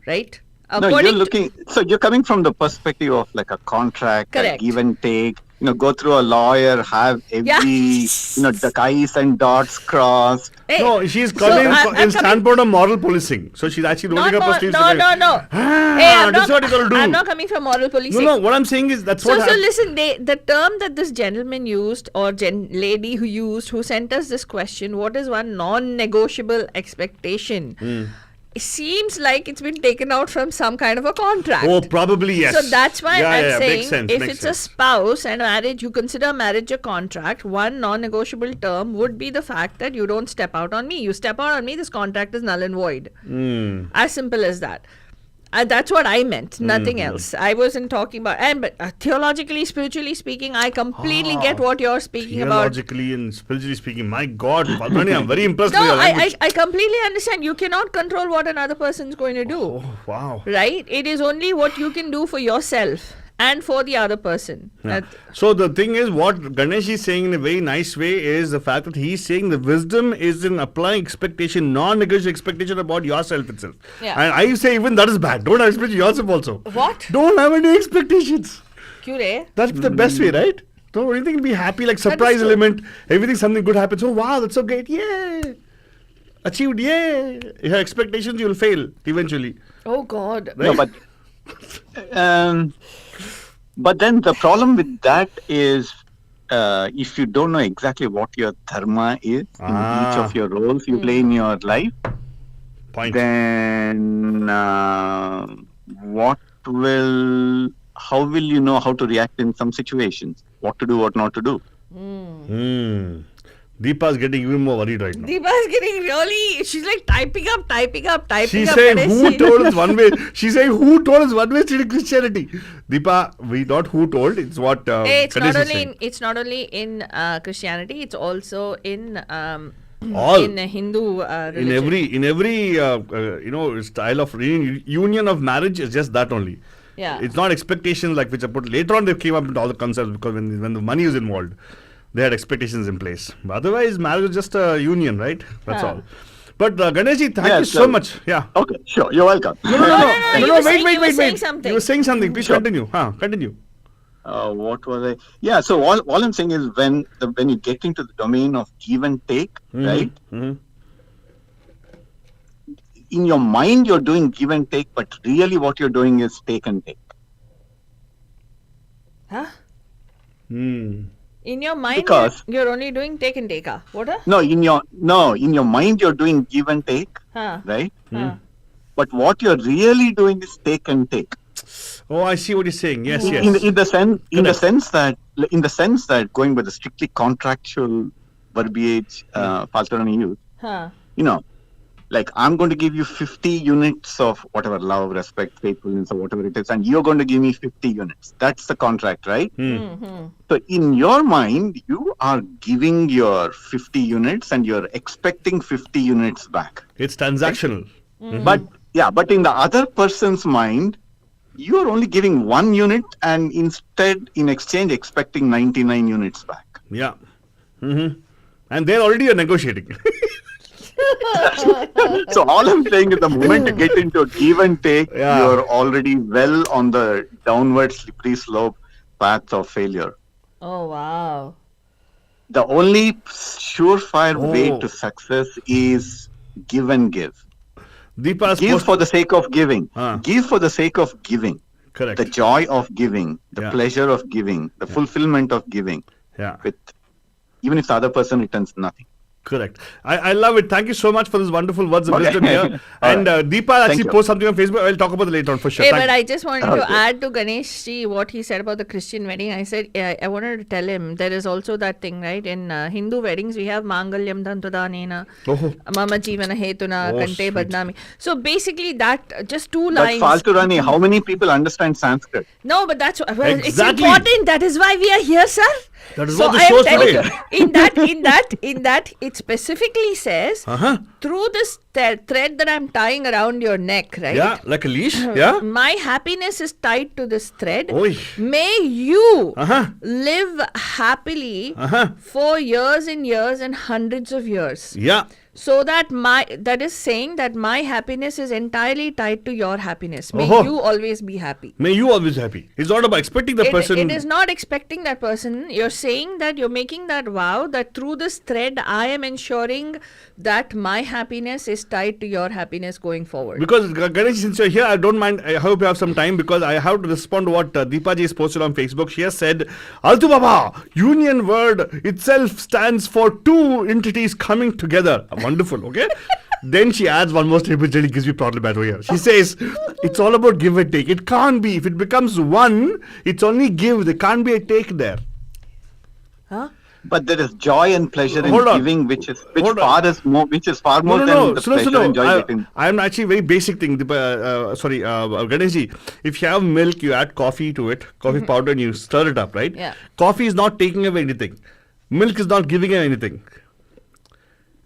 right? No, you're looking. So you're coming from the perspective of like a contract, a Correct. give and take. Go through a lawyer, have every, the I's and dots crossed. Hey, No, she's so coming I'm in coming- standpoint of moral policing. So she's actually rolling up her sleeves. no. and saying, Hey, Ah, I'm that's not, what you gotta do. I'm not coming from moral policing. No, what I'm saying is that's So, what so listen, the term that this gentleman used, or lady who sent us this question, what is one non-negotiable expectation? It seems like it's been taken out from some kind of a contract. Oh, probably yes. So that's why I'm makes saying sense, if makes it's sense. a spouse and marriage, you consider marriage a contract, one non-negotiable term would be the fact that you don't step out on me. You step out on me, this contract is null and void. As simple as that. That's what I meant, nothing else. I wasn't talking about, but theologically, spiritually speaking, I completely get what you're speaking about. Theologically and spiritually speaking, my God, Falguni, I'm very impressed No, with your language. I completely understand. You cannot control what another person's going to do. Oh, wow. Right? It is only what you can do for yourself and for the other person. Yeah. So the thing is, what Ganesh is saying in a very nice way is the fact that he's saying the wisdom is in applying expectation, non-negotiable expectation about yourself itself. Yeah. And I say even that is bad. Don't have expectation yourself also. What? Don't have any expectations. Kyure? That's the best way, right? So everything will be happy, like surprise true. element. Everything, something good happens. Oh wow, that's so great! Yay! Achieved! Yay! Your expectations, you'll fail eventually. Oh God. No, but then the problem with that is if you don't know exactly what your dharma is in each of your roles you play in your life, Point. then how will you know how to react in some situations? What to do, what not to do? Deepa's getting even more worried right now. Deepa is getting really, she's like typing up. She's up, saying Ganesh. who told us one way. She's saying who told us one way street in Christianity. Deepa, we not who told. It's what Hey, Ganesh is saying. it's not only in Christianity, it's also in All. in a Hindu In religion. every style of union of marriage is just that only. Yeah. It's not expectations like which are put later on. They came up with all the concepts because when the money is involved, they had expectations in place. But otherwise, marriage is just a union, right? That's all. But Ganeshji, thank you so much. Yeah. Okay, sure. You're welcome. No, you were saying something. You were saying something. Please Sure. continue. Continue. What was I? Yeah. So all I'm saying is when you get into the domain of give and take, right? Mm-hmm. In your mind, you're doing give and take, but really what you're doing is take and take. Huh? Hmm. In your mind, Because- you're only doing take and take. What? No, in your mind, you're doing give and take, Huh? right? Huh. But what you're really doing is take and take. Oh, I see what you're saying. Yes, yes. In the sense that going by the strictly contractual verbiage Faltarani used, Huh? like I'm going to give you 50 units of whatever love, respect, faithfulness, or whatever it is, and you're going to give me 50 units. That's the contract, right? Mm-hmm. So in your mind, you are giving your 50 units and you're expecting 50 units back. It's transactional. But in the other person's mind, you're only giving 1 unit and instead, in exchange, expecting 99 units back. Yeah. Mm-hmm. And they're already negotiating. So all I'm saying is the moment you get into a give and take, you're already well on the downward slippery slope path of failure. Oh wow. The only surefire way Oh. to success is give and give. Deepa is Give for the sake of giving. Ah. Give for the sake of giving. correct. The joy of giving, the Yeah. pleasure of giving, the fulfillment of giving. Yeah. With even if the other person returns nothing. Correct. I love it. Thank you so much for those wonderful words of Okay. wisdom here. All And Deepa actually you. post something on Facebook. I'll talk about it later on for sure. Hey, Thank but you. I just wanted to Okay. add to Ganesh ji what he said about the Christian wedding. I said I wanted to tell him there is also that thing, right? In Hindu weddings we have Mangalyam Tantudanena, Oh. Mama Jeevana Hetuna, Oh, Kante sweet. Badnami. So basically that just two But lines. Falturani, how many people understand Sanskrit? No, but that's well, it's Exactly. important. That is why we are here, sir. That is So what the I am show is telling today. you, in that, it specifically says Uh-huh. through this thread that I'm tying around your neck, right? Yeah, like a leash. Yeah. My happiness is tied to this thread. Oi. May you Uh-huh. live happily Uh-huh. for years and years and hundreds of years. Yeah. So that is saying that my happiness is entirely tied to your happiness. May Oh. you always be happy. May you always happy. It's not about expecting the person. It is not expecting that person. You're saying that you're making that vow that through this thread, I am ensuring that my happiness is tied to your happiness going forward. Because Ganesh, since you're here, I don't mind. I hope you have some time because I have to respond to what Deepa ji has posted on Facebook. She has said, Altu Baba, union word itself stands for two entities coming together. Wonderful, okay? Then she adds one more statement which really gives me problem over here. She says, it's all about give and take. It can't be. If it becomes one, it's only give. There can't be a take there. Huh? But there is joy and pleasure in Hold on. giving, which is Hold on. far more than the pleasure and joy I, getting. I'm actually very basic thing. Ganesh ji, if you have milk, you add coffee to it, coffee powder, and you stir it up, right? Yeah. Coffee is not taking away anything. Milk is not giving away anything.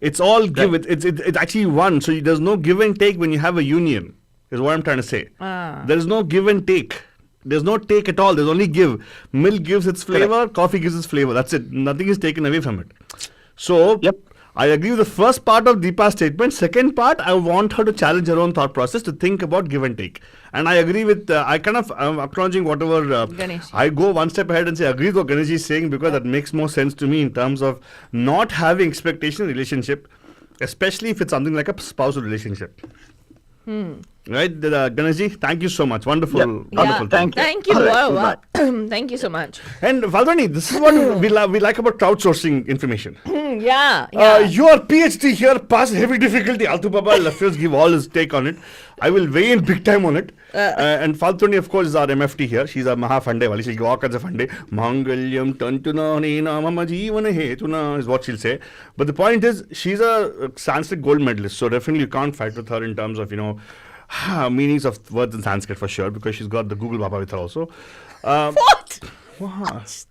It's all give. It's actually one. So there's no give and take when you have a union. Is what I'm trying to say. There is no give and take. There's no take at all. There's only give. Milk gives its flavor. Coffee gives its flavor. That's it. Nothing is taken away from it. So Yep. I agree with the first part of Deepa's statement. Second part, I want her to challenge her own thought process to think about give and take. And I agree with, I'm acknowledging whatever, Ganesh. I go one step ahead and say, I agree with what Ganesh is saying because that makes more sense to me in terms of not having expectation in relationship, especially if it's something like a spousal relationship. Right, Ganesh ji, thank you so much. Wonderful, Yeah. wonderful. Thank you. Thank you. All right, Wow, goodbye. wow. Thank you so much. And Valdwani, this is what we like about crowdsourcing information. Yeah. Your PhD here passed heavy difficulty. Altu Baba, let us give all his take on it. I will weigh in big time on it. And Faltuni, of course, is our MFT here. She's a Maha Fande wali. She'll walk as a Fande. Mangalyam tantuna nena mama jeevana hetuna is what she'll say. But the point is, she's a Sanskrit gold medalist. So definitely you can't fight with her in terms of, meanings of words in Sanskrit for sure because she's got the Google Baba with her also. What? What?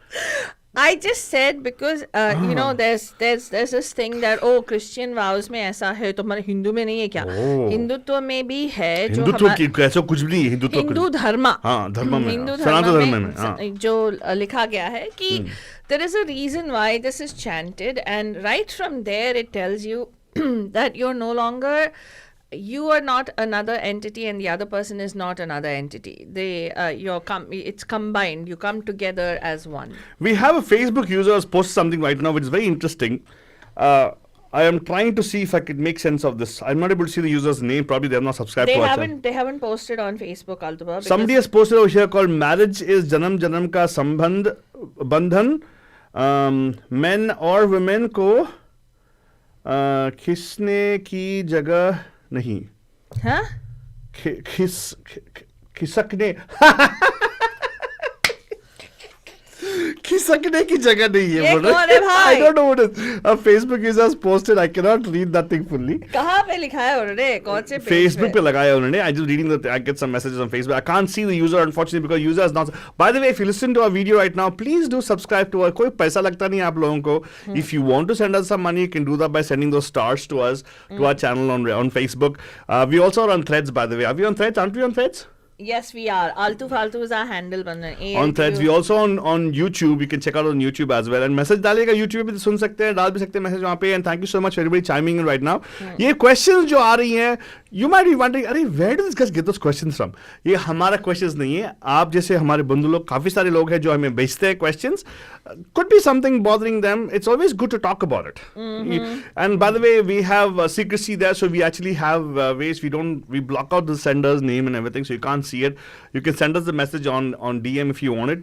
I just said because you know there's this thing that Christian vows में ऐसा है तो हमारे हिंदू में नहीं है क्या? हिंदुत्व में भी है जो हिंदुत्व की ऐसा कुछ भी नहीं है हिंदुत्व हिंदू धर्म हाँ धर्म में हिंदू सनातन धर्म में जो लिखा गया है कि there is a reason why this is chanted and right from there it tells you that you're no longer you are not another entity and the other person is not another entity. It's combined. You come together as one. We have a Facebook user who's posted something right now which is very interesting. I am trying to see if I could make sense of this. I'm not able to see the user's name. Probably they have not subscribed to our channel. They haven't posted on Facebook, Altuba. Somebody has posted over here called marriage is janam janam ka sambandh bandhan. Men or women को खिसने की जगह नहीं हाँ खिसकने खिसकने की जगह नहीं है बोल रहे I don't know what it is. A Facebook user has posted. I cannot read that thing fully. कहाँ पे लिखा है उन्होंने कौन से Facebook पे लगाया उन्होंने. I just reading I get some messages on Facebook. I can't see the user unfortunately because user is not. By the way, if you listen to our video right now, please do subscribe to our. कोई पैसा लगता नहीं आप लोगों को. If you want to send us some money, you can do that by sending those stars to us to our channel on Facebook. We also are on Threads, by the way. Are we on Threads? Aren't we on Threads? Yes, we are. Altu Faltu is our handle. On Threads, we also on YouTube. You can check out on YouTube as well. And message डालिएगा YouTube पे तो सुन सकते हैं, डाल भी सकते हैं message वहाँ पे. And thank you so much for everybody chiming in right now. ये questions जो आ रही हैं, you might be wondering, अरे where do these guys get those questions from? ये हमारा questions नहीं है. आप जैसे हमारे बंधु लोग काफी सारे लोग हैं जो हमें भेजते हैं questions. Could be something bothering them. It's always good to talk about it. And by the way, we have secrecy there, so we actually have ways we block out the sender's name and everything, so you can't see it. You can send us the message on DM if you want it.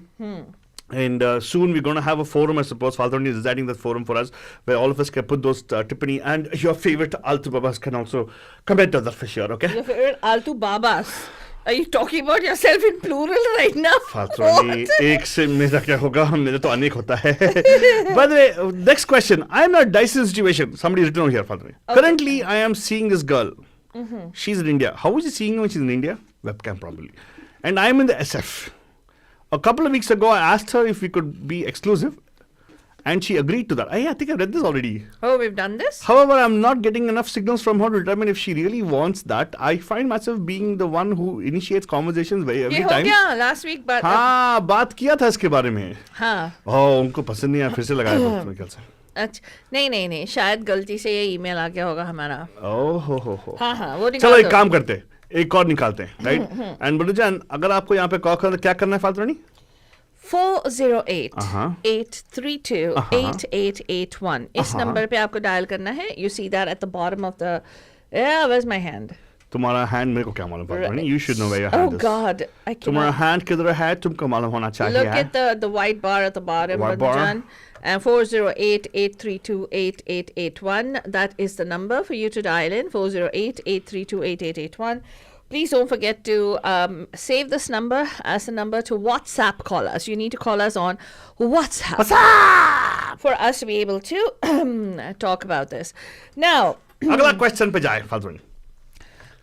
And soon we're going to have a forum, I suppose. Faltoni is designing that forum for us, where all of us can put those tippani and your favorite Altu Babas can also comment on that for sure, okay? Your favorite Altu Babas. Are you talking about yourself in plural right now? Faltoni, एक से मेरा क्या होगा? मेरा तो अनेक होता है. By the way, next question. I am in a dicey situation. Somebody written over here, Faltoni. Okay. Currently, I am seeing this girl. She's in India. How is she seeing when she's in India? Webcam probably. And I'm in the SF. A couple of weeks ago, I asked her if we could be exclusive, and she agreed to that. I think I've read this already. Oh, we've done this? However, I'm not getting enough signals from her to determine if she really wants that. I find myself being the one who initiates conversations every time. ये हो गया last week, but हाँ, बात किया था इसके बारे में. हाँ. Oh, उनको पसंद नहीं आया, फिर से लगाया मेरे ख्याल से. अच्छा, नहीं, शायद गलती से ये ईमेल आ गया होगा हमारा. हो. हाँ, वो चलो एक काम करते हैं, एक और निकालते हैं, राइट? एंड बलूजान, अगर आपको यहाँ पे कॉल करना क्या करना है फाल्तुनी? 408-832-8881. इस नंबर पे आपको डायल करना है. You see that at the bottom of the. Yeah, where's my hand? तुम्हारा हैंड मेरे को क्या मालूम फाल्तुनी? You should know where your hand is. Oh God, I cannot. तुम्हारा हैंड किधर है? तुमको मालूम होना चाहिए. Look at the white bar at the bottom. White bar. And 408-832-8881. That is the number for you to dial in. 408-832-8881. Please don't forget to save this number as a number to WhatsApp call us. You need to call us on WhatsApp for us to be able to talk about this. Now, अगला question पे जाए फाल्तुनी.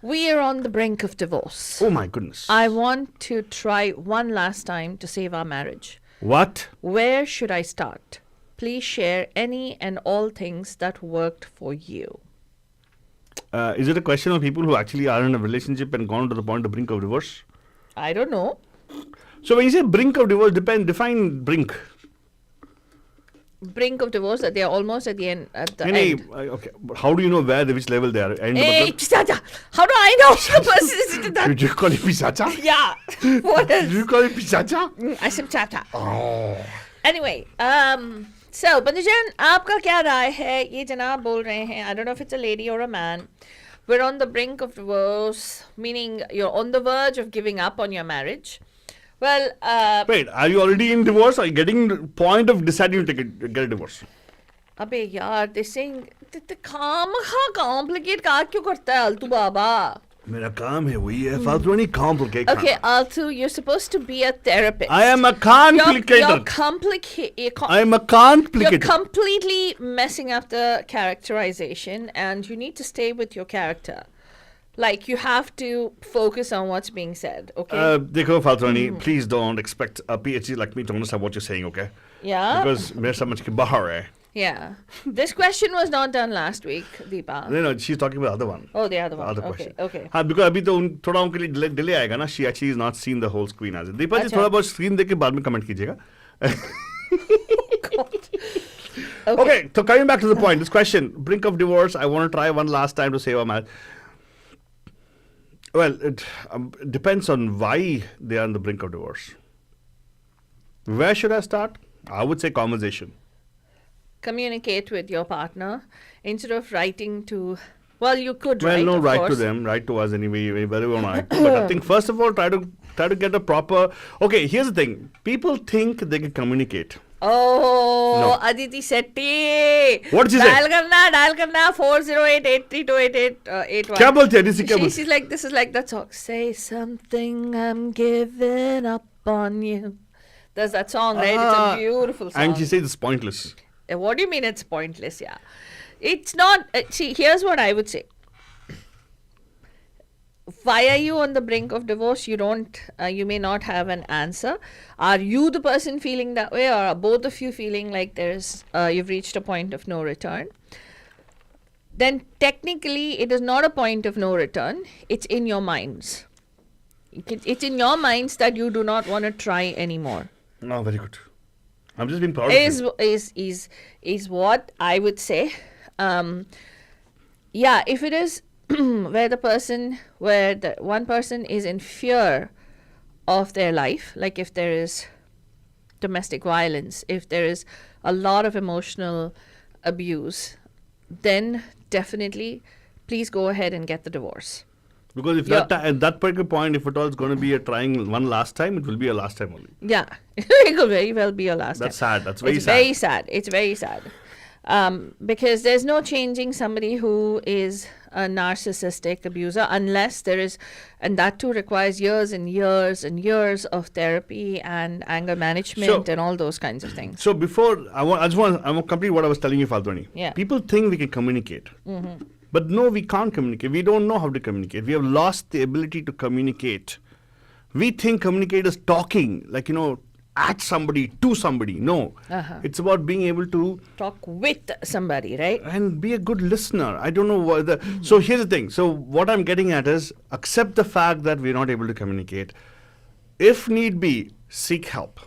We are on the brink of divorce. Oh my goodness. I want to try one last time to save our marriage. What? Where should I start? Please share any and all things that worked for you. Is it a question of people who actually are in a relationship and gone to the point of brink of divorce? I don't know. So when you say brink of divorce, define brink. Brink of divorce, that they are almost at the end. Okay, but how do you know which level they are? Hey, Pisacha! How do I know the person is into that? Do you call it Pisacha? Yeah. What else? Do you call it Pisacha? I said Chata. Oh. Anyway, so Bandhujan, आपका क्या राय है? ये जनाब बोल रहे हैं. I don't know if it's a lady or a man. We're on the brink of divorce, meaning you're on the verge of giving up on your marriage. Well, wait, are you already in divorce or are you getting the point of deciding to get a divorce? अबे यार, they're saying काम complicate का क्यों करता है Altu Baba? मेरा काम है वही है फालतू नहीं complicate. Okay, Altu, you're supposed to be a therapist. I am a complicator. I am a complicator. You're completely messing up the characterization, and you need to stay with your character. Like you have to focus on what's being said. Okay. देखो फाल्तुनी, please don't expect a PhD like me to understand what you're saying, okay? Yeah. Because मेरे समझ के बाहर है. Yeah. This question was not done last week, Deepa. No, she's talking about the other one. Oh, the other one. Other Okay. question. Okay. हाँ, because अभी तो थोड़ा उनके लिए delay आएगा ना. She actually has not seen the whole screen as it. Deepa जी अच्छा. थोड़ा बहुत screen देख के बाद में comment कीजिएगा. God. Okay, so coming back to the point, this question, brink of divorce, I want to try one last time to save our marriage. Well, it depends on why they are on the brink of divorce. Where should I start? I would say conversation. Communicate with your partner instead of writing to. Well, you could Well, write. no, of write to course. them, write to us anyway, wherever you want to. But I think first of all, try to get a proper. Okay, here's the thing: people think they can communicate. Oh, No. Aditi Setti. What did she say? Dial karna 408-832-8881. क्या बोलती है Aditi, क्या बोलती? She's like, this is like that song. Say something, I'm giving up on you. There's that song, right? It's a beautiful song. And she says it's pointless. What do you mean it's pointless? Yeah. It's not. See, here's what I would say. Why are you on the brink of divorce? You don't. You may not have an answer. Are you the person feeling that way, or are both of you feeling like you've reached a point of no return? Then technically, it is not a point of no return. It's in your minds. It's in your minds that you do not want to try anymore. Oh, very good. I'm just being proud of you. Is what I would say. Yeah, if it is where the one person is in fear of their life, like if there is domestic violence, if there is a lot of emotional abuse, then definitely please go ahead and get the divorce. Because if Yeah. at that particular point, if at all it's going to be a trying one last time, it will be a last time only. Yeah, it could very well be your last That's time. sad. That's very It's sad. very sad. It's very sad. Because there's no changing somebody who is a narcissistic abuser unless there is, and that too requires years and years and years of therapy and anger management So- and all those kinds of things. So before I want to complete what I was telling you, Faltwani. Yeah. People think we can communicate, but no, we can't communicate. We don't know how to communicate. We have lost the ability to communicate. We think communicate is talking, like at somebody, to somebody. No, it's about being able to Talk with somebody, right? and be a good listener. I don't know what so here's the thing. So what I'm getting at is accept the fact that we're not able to communicate. If need be, seek help.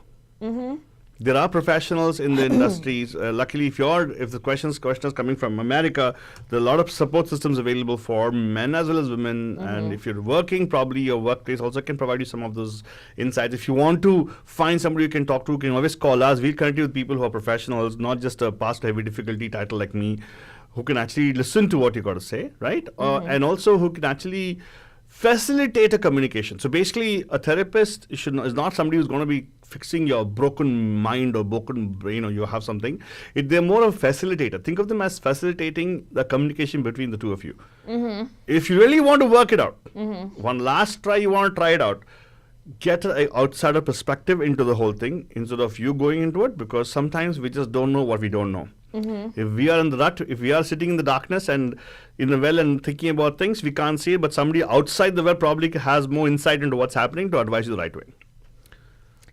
There are professionals in the industries. Luckily, if the question is coming from America, there are a lot of support systems available for men as well as women. And if you're working, probably your workplace also can provide you some of those insights. If you want to find somebody you can talk to, you can always call us. We'll connect you with people who are professionals, not just a past heavy difficulty title like me, who can actually listen to what you got to say, right? And also who can actually facilitate a communication. So basically, a therapist is not somebody who's going to be fixing your broken mind or broken brain, or you have something. They're more of a facilitator. Think of them as facilitating the communication between the two of you. If you really want to work it out, one last try, you want to try it out, get an outsider perspective into the whole thing instead of you going into it, because sometimes we just don't know what we don't know. If we are in the rut, if we are sitting in the darkness and in the well and thinking about things, we can't see it, but somebody outside the well probably has more insight into what's happening to advise you the right way.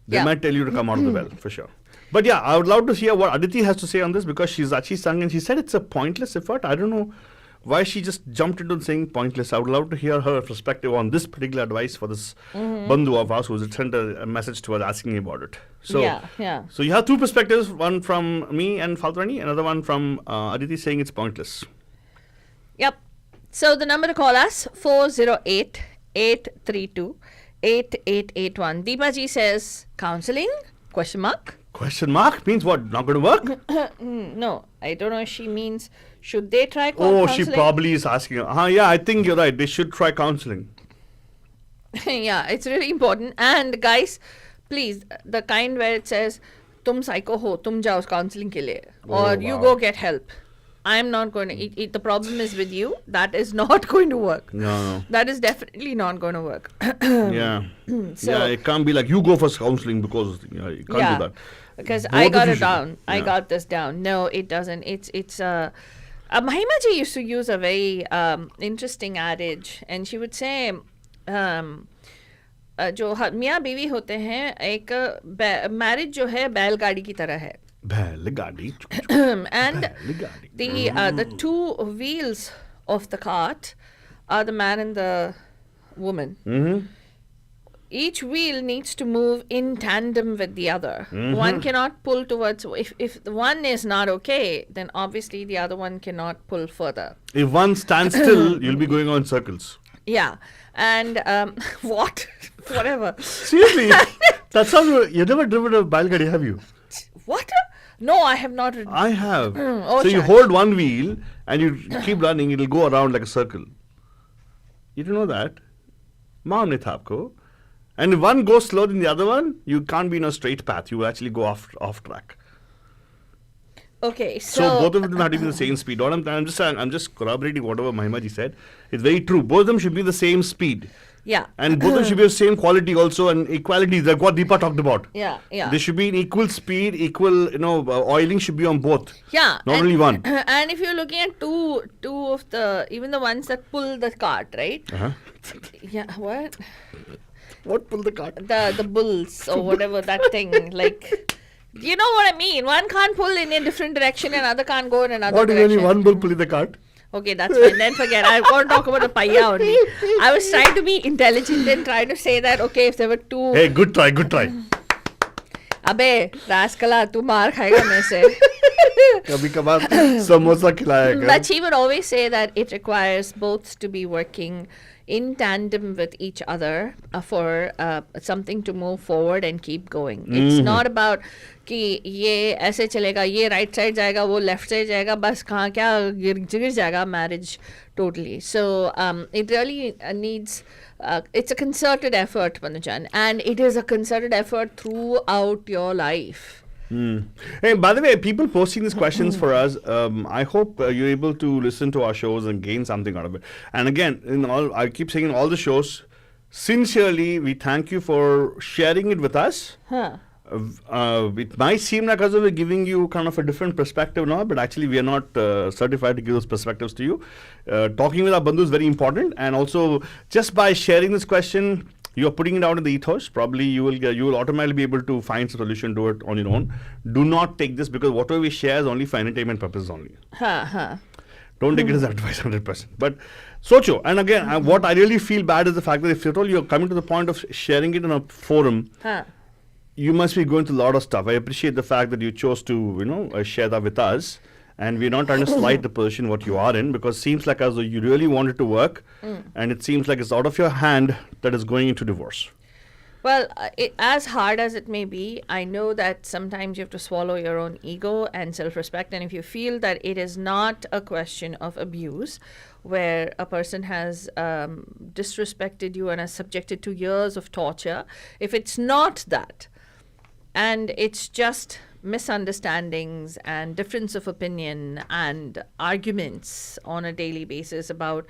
They Yeah. might tell you to come out of the well, for sure. But yeah, I would love to hear what Aditi has to say on this, because she's actually sung and she said it's a pointless effort. I don't know why she just jumped into saying pointless. I would love to hear her perspective on this particular advice for this bandhu of ours who's sent a message to us asking about it. So, Yeah. So you have two perspectives, one from me and Faltwani, another one from Aditi saying it's pointless. Yep. So the number to call us 408-832-8881. Deepa ji says counseling? Question mark? Question mark means what? Not going to work? No, I don't know if she means should they try Oh, counseling? she probably is asking. Yeah, I think you're right. They should try counseling. Yeah, it's really important. And guys, please, the kind where it says tum psycho ho, tum jao counseling ke liye, or you wow. go get help. I'm not going to. The problem is with you. That is not going to work. No. That is definitely not going to work. Yeah. So- Yeah, it can't be like you go for counseling because you can't do that. Because Both I of got you it should. down. I Yeah. got this down. No, it doesn't. It's Mahima ji used to use a very interesting adage, and she would say, जो मियाँ बीवी होते हैं, एक marriage जो है बैलगाड़ी की तरह है. बैलगाड़ी. And the two wheels of the cart are the man and the woman. Mm-hmm. Each wheel needs to move in tandem with the other. One cannot pull towards, if one is not okay, then obviously the other one cannot pull further. If one stands still, you'll be going on circles. Yeah. And what? Whatever. Seriously, that's how you've never driven a Balgadi, have you? What? No, I have not. I have. Oh, so you Chach. hold one wheel and you keep running, it'll go around like a circle. You don't know that? Maam ne tha aapko. And if one goes slower than the other one, you can't be in a straight path. You will actually go off track. Okay, So both of them have to be the same speed. What I'm just corroborating whatever Mahima ji said. It's very true. Both of them should be the same speed. Yeah. And both of them should be the same quality also, and equality, like what Deepa talked about. Yeah, yeah. They should be in equal speed, equal, oiling should be on both. Yeah. Not only one. And if you're looking at two of the, even the ones that pull the cart, right? Uh-huh. Yeah, what? What pull the cart? The bulls or whatever that thing, like, you know what I mean? One can't pull in a different direction and other can't go in another What is direction. only one bull pulling the cart? Okay, that's fine. Then forget. I want to talk about the paya only. I was trying to be intelligent and trying to say that, okay, if there were two... Hey, good try. Abey, rascala, tu maar khayega main se. Kabhi kabhar samosa khilayega. But she would always say that it requires both to be working in tandem with each other for something to move forward and keep going. It's not about कि ये ऐसे चलेगा, ये right side जाएगा, वो left side जाएगा, बस कहाँ क्या गिर जाएगा marriage totally. So it really needs, it's a concerted effort, Panujan, and it is a concerted effort throughout your life. Hey, by the way, people posting these questions for us, I hope you're able to listen to our shows and gain something out of it. And again, I keep saying in all the shows, sincerely, we thank you for sharing it with us. It might seem like as though we're giving you kind of a different perspective now, but actually we are not certified to give those perspectives to you. Talking with our bandhu is very important, and also just by sharing this question, you're putting it out in the ethos. Probably you will automatically be able to find a solution to it on your own. Do not take this, because whatever we share is only for entertainment purposes only. Don't take it as advice 100%. But socho, and again, what I really feel bad is the fact that if at all you're coming to the point of sharing it in a forum, you must be going through a lot of stuff. I appreciate the fact that you chose to, share that with us. And we're not trying to slight the position what you are in, because it seems like as though you really want it to work, and it seems like it's out of your hand that is going into divorce. Well, as hard as it may be, I know that sometimes you have to swallow your own ego and self-respect. And if you feel that it is not a question of abuse, where a person has disrespected you and has subjected to years of torture, if it's not that, and it's just misunderstandings and difference of opinion and arguments on a daily basis about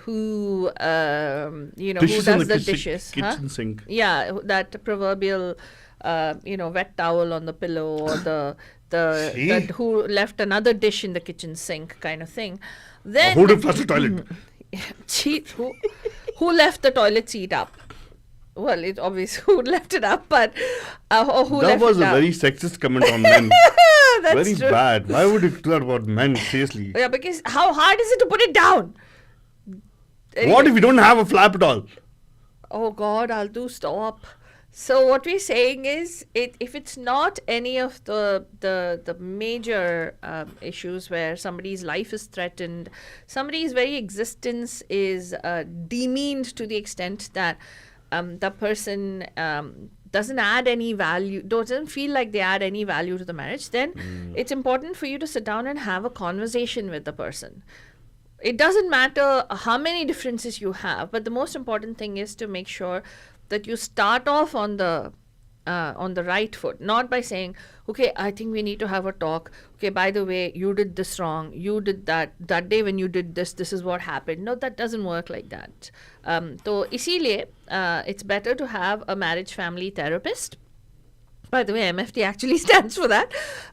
who who does the dishes, kitchen sink. Yeah, that proverbial wet towel on the pillow, or the who left another dish in the kitchen sink kind of thing. Then who did flush the toilet? who left the toilet seat up? Well, it's obvious who left it up, but who that left was it a up. very sexist comment on men. That's very true. bad. Why would you do that about men? Seriously. Yeah, because how hard is it to put it down? What if you don't have a flap at all? Oh God, I'll do stop. So what we're saying is, if it's not any of the major issues where somebody's life is threatened, somebody's very existence is demeaned to the extent that the person doesn't add any value, doesn't feel like they add any value to the marriage, then it's important for you to sit down and have a conversation with the person. It doesn't matter how many differences you have, but the most important thing is to make sure that you start off on the right foot, not by saying, okay, I think we need to have a talk. Okay, by the way, you did this wrong. You did that day when you did this is what happened. No, that doesn't work like that. So, इसीलिए, it's better to have a marriage family therapist By the way, MFT actually stands for that.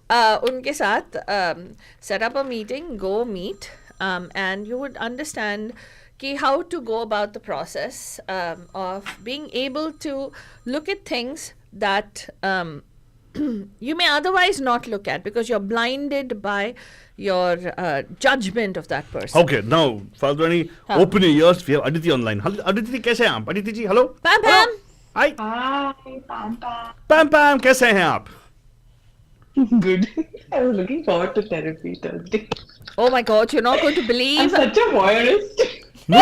Unke saath set up a meeting, go meet, and you would understand ki how to go about the process of being able to look at things that you may otherwise not look at because you're blinded by your judgment of that person. Okay, now, Falguni, open your ears. We have Aditi online. Aditi, कैसे हैं आप? Aditi जी, hello. Pam Pam. Hi. Hi, Pam Pam. Pam Pam, कैसे हैं आप? Good. I was looking forward to therapy Thursday. Oh my God, you're not going to I'm believe. such a voyeurist. No.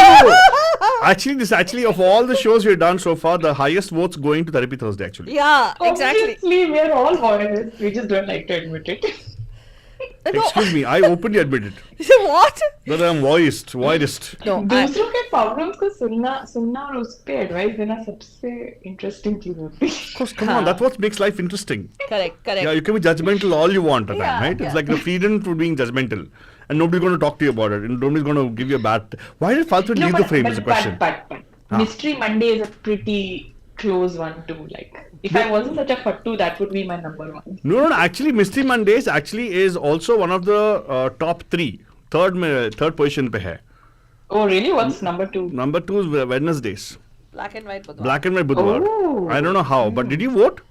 Actually, of all the shows we've done so far, the highest votes going to Therapy Thursday, actually. Yeah, exactly. Obviously, we're all voyeurists. We just don't like to admit it. No. Excuse me, I openly admit it. What? That I'm voiced. No, दूसरों के problems को सुनना और उस पे advice देना सबसे interesting चीज होती है. Of course, come on, that's what makes life interesting. correct. Yeah, you can be judgmental all you want at time, Yeah, right? yeah. It's like the freedom to being judgmental. And nobody's going to talk to you about it. And nobody's going to give you a bad... Why did Faltu leave the frame is the question. But Mystery Monday is a pretty close one too. Like, if I wasn't such a fattu, that would be my number one. No, actually, Mystery Mondays actually is also one of the top three. Third position pe hai. Oh, really? What's number two? Number 2 is Wednesdays. Black and white. Budhwar. Black and white Budhwar. Oh. I don't know how, but did you vote?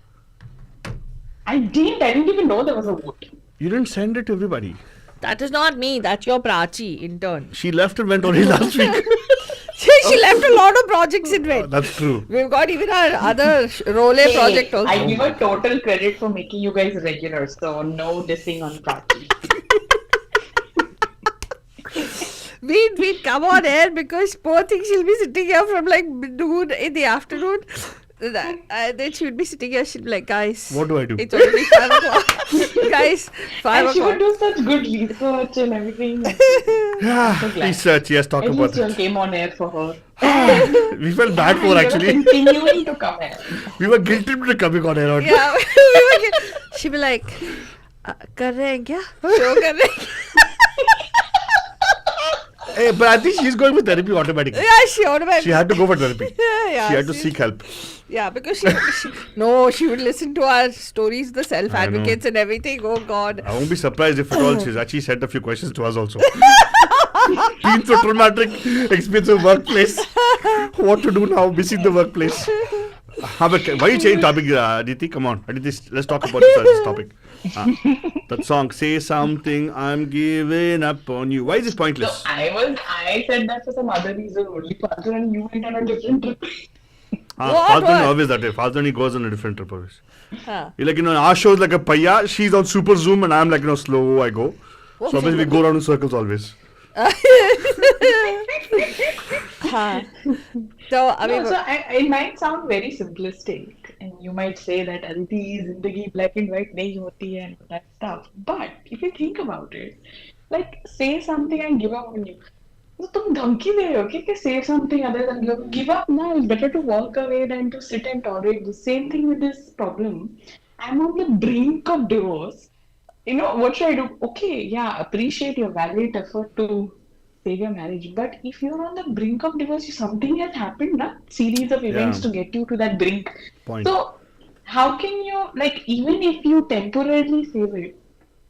I didn't even know there was a vote. You didn't send it to everybody. That is not me. That's your Prachi intern. She left and went already last week. She left a lot of projects in it. That's true. We've got even our other role project also. I give her total credit for making you guys regular, so no dissing on Prachi. We'd come on air because poor thing she'll be sitting here from like noon in the afternoon. Then she would be sitting here, she'd be like, guys. What do I do? It's already 5 o'clock. Guys, 5 And she would o'clock. do such good research and everything. Yeah, So glad. research, yes, talk At about least you all it. came on air for her. We felt bad for And her you're actually. continuing to come air. We were guilty to coming on air. Yeah. She'd be like, कर रहे हैं क्या? Show कर रहे हैं? Hey, but I think she's going for therapy automatically. Yeah, she automatically. She had to go for therapy. Yeah, She had to she's- seek help. Yeah, because she would listen to our stories, the self advocates and everything. Oh God. I won't be surprised if at all she's actually sent a few questions to us also. Been through traumatic experience of workplace. What to do now? Missing the workplace. Why you change topic, Aditi? Come on, Aditi, let's talk about this topic. That song, Say Something, I'm Giving Up on You. Why is this So pointless? I said that for some other reason only, Patu, and you went on a different trip. What? Falguni always that way. Falguni goes on a different trip always. Huh. Like, our show is like a paya. She's on super zoom and I'm like, slow I go. So obviously we go around in circles always. Huh. So, I mean, It might sound very simplistic, and you might say that Aditi zindagi black and white nahi hoti hai and that stuff. But if you think about it, like say something and give up on you. So तुम धमकी दे रहे हो कि say something other than give up now. It's better to walk away than to sit and tolerate. The same thing with this problem. I'm on the brink of divorce. What should I do? Okay, yeah, appreciate your valiant effort to save your marriage. But if you're on the brink of divorce, something has happened, na? Series of events Yeah. to get you to that brink. Point. So how can you, even if you temporarily save it,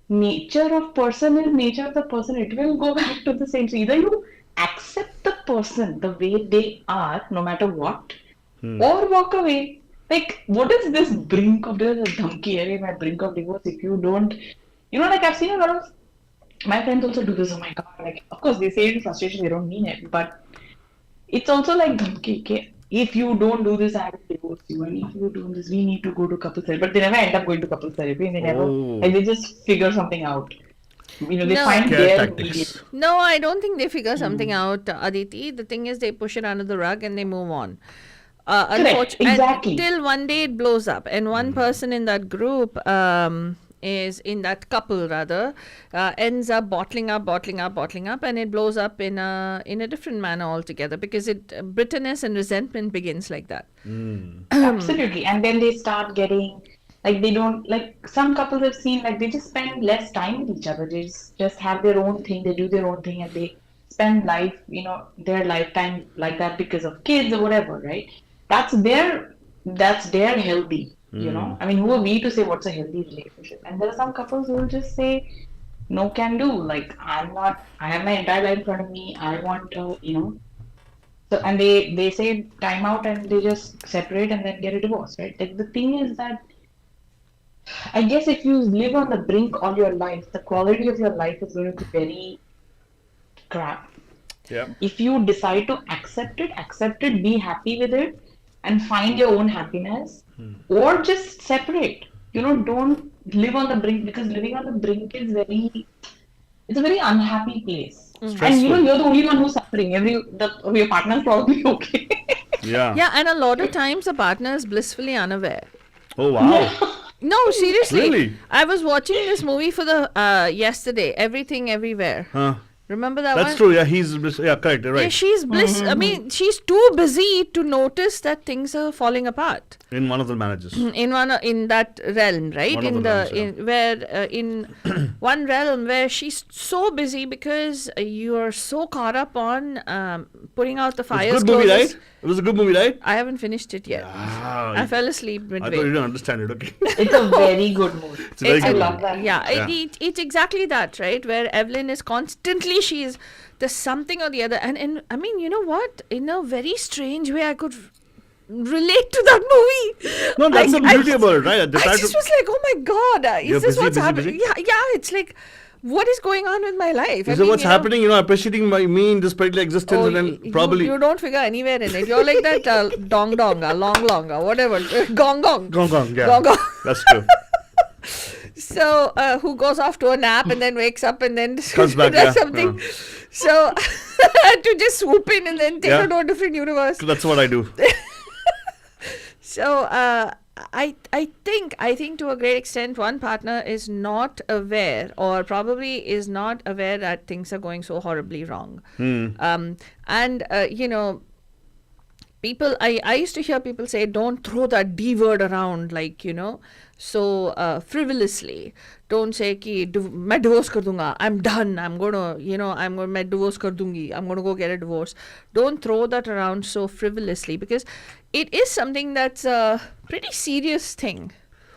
nature of person is nature of the person. It will go back to the same. So either you accept the person the way they are, no matter what, or walk away. Like, what is this brink of divorce? Dhamki hai, my brink of divorce. If you don't, I've seen a lot of my friends also do this. Oh my god! Of course, they say it in frustration. They don't mean it, but it's also like dhamki. Okay, if you don't do this, I will divorce you. And if you do this, we need to go to couples therapy. But they never end up going to couples therapy. And they never, Oh. they just figure something out. They No. find Care their tactics. immediate. no, I don't think they figure something out, Aditi. The thing is, they push it under the rug and they move on. exactly. Until one day it blows up, and one person in that group is in that couple rather ends up bottling up, and it blows up in a different manner altogether because bitterness and resentment begins like that. Absolutely. And then they start getting, they don't, some couples have seen, they just spend less time with each other. They just have their own thing, they do their own thing, and they spend their lifetime like that because of kids or whatever, right? That's their healthy. You know, I mean, who are we to say what's a healthy relationship? And there are some couples who will just say, no can do. Like, I have my entire life in front of me. I want, so, and they say time out and they just separate and then get a divorce, right? Like, the thing is that I guess if you live on the brink all your life, the quality of your life is going to be very crap. Yeah. If you decide to accept it, be happy with it, and find your own happiness, or just separate. You know, don't live on the brink, because living on the brink is it's a very unhappy place. And you know, you're the only one who's suffering. Your partner's probably okay. Yeah. Yeah, and a lot of times the partner is blissfully unaware. Oh wow. No, seriously. Really? I was watching this movie for the yesterday, Everything Everywhere. Huh. Remember that one? That's true. Yeah, correct. Right. Yeah, she's bliss. I mean, she's too busy to notice that things are falling apart In one of the marriages. in that realm, right? One of In the realms, in one realm where she's so busy because you are so caught up on putting out the It's a fires. good movie, closes. right? It was a good movie, right? I haven't finished it yet. Ah, I fell asleep I thought you midway. didn't understand it. Okay. It's a very good movie. It's a very It's- good I movie. love that. Yeah, Yeah. it's exactly that, right? Where Evelyn is constantly, there's something or the other. And I mean, you know what? In a very strange way, I could relate to that movie. No, that's the I beauty about it, right? I just was like, oh my God, You're is this busy, what's busy, happening? busy? Yeah, it's like, what is going on with my life? Is it what's happening? You know, appreciating me in this particular existence, and then probably You don't figure anywhere in it. You're like that dong, long, whatever. Gong. gong. Yeah, Gong. that's true. So, who goes off to a nap and then wakes up and then Comes back, does yeah, something. So, to just swoop in and then take Yeah. her to a different universe. That's what I do. So, I think to a great extent, one partner is not aware, or probably is not aware that things are going so horribly wrong. And you know, people, I used to hear people say, don't throw that D word around, like, you know, so frivolously. Don't say कि मैं divorce कर दूंगा, I'm done, I'm gonna, you know, मैं divorce कर दूंगी, I'm gonna go get a divorce. Don't throw that around so frivolously, because it is something that's a pretty serious thing.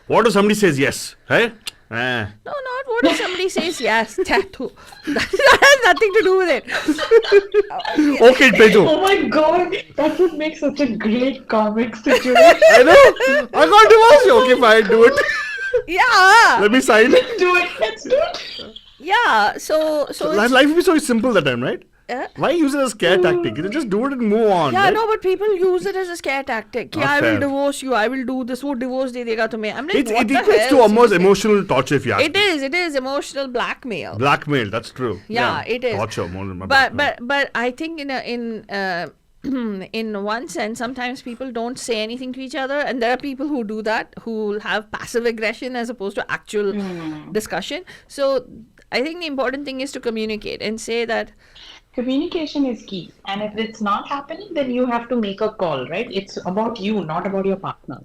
What if somebody says yes? Hey? Eh. No, not what if somebody says yes, tattoo. That has nothing to do with it. Okay, Pejo. Oh my God, that would make such a great comic situation. I know. I got divorced. Okay, fine, do it. Yeah. Let me sign. Do it. Let's do it. Yeah. So Life would be so simple that time, right? Yeah. Why use it as scare tactic? You just do it and move on. Yeah, right? no, but people use it as a scare tactic. Not Yeah, I will fair. divorce you. I will do this. Wo divorce de dega tumhe. I'm like, It what the equates hell? to almost Seriously. emotional torture if you ask It me. is emotional blackmail. Blackmail, that's true. Yeah, it is. Torture more than blackmail. But I think in one sense, sometimes people don't say anything to each other, and there are people who do that, who have passive aggression as opposed to actual discussion. So I think the important thing is to communicate and say that. Communication is key. And if it's not happening, then you have to make a call, right? It's about you, not about your partner.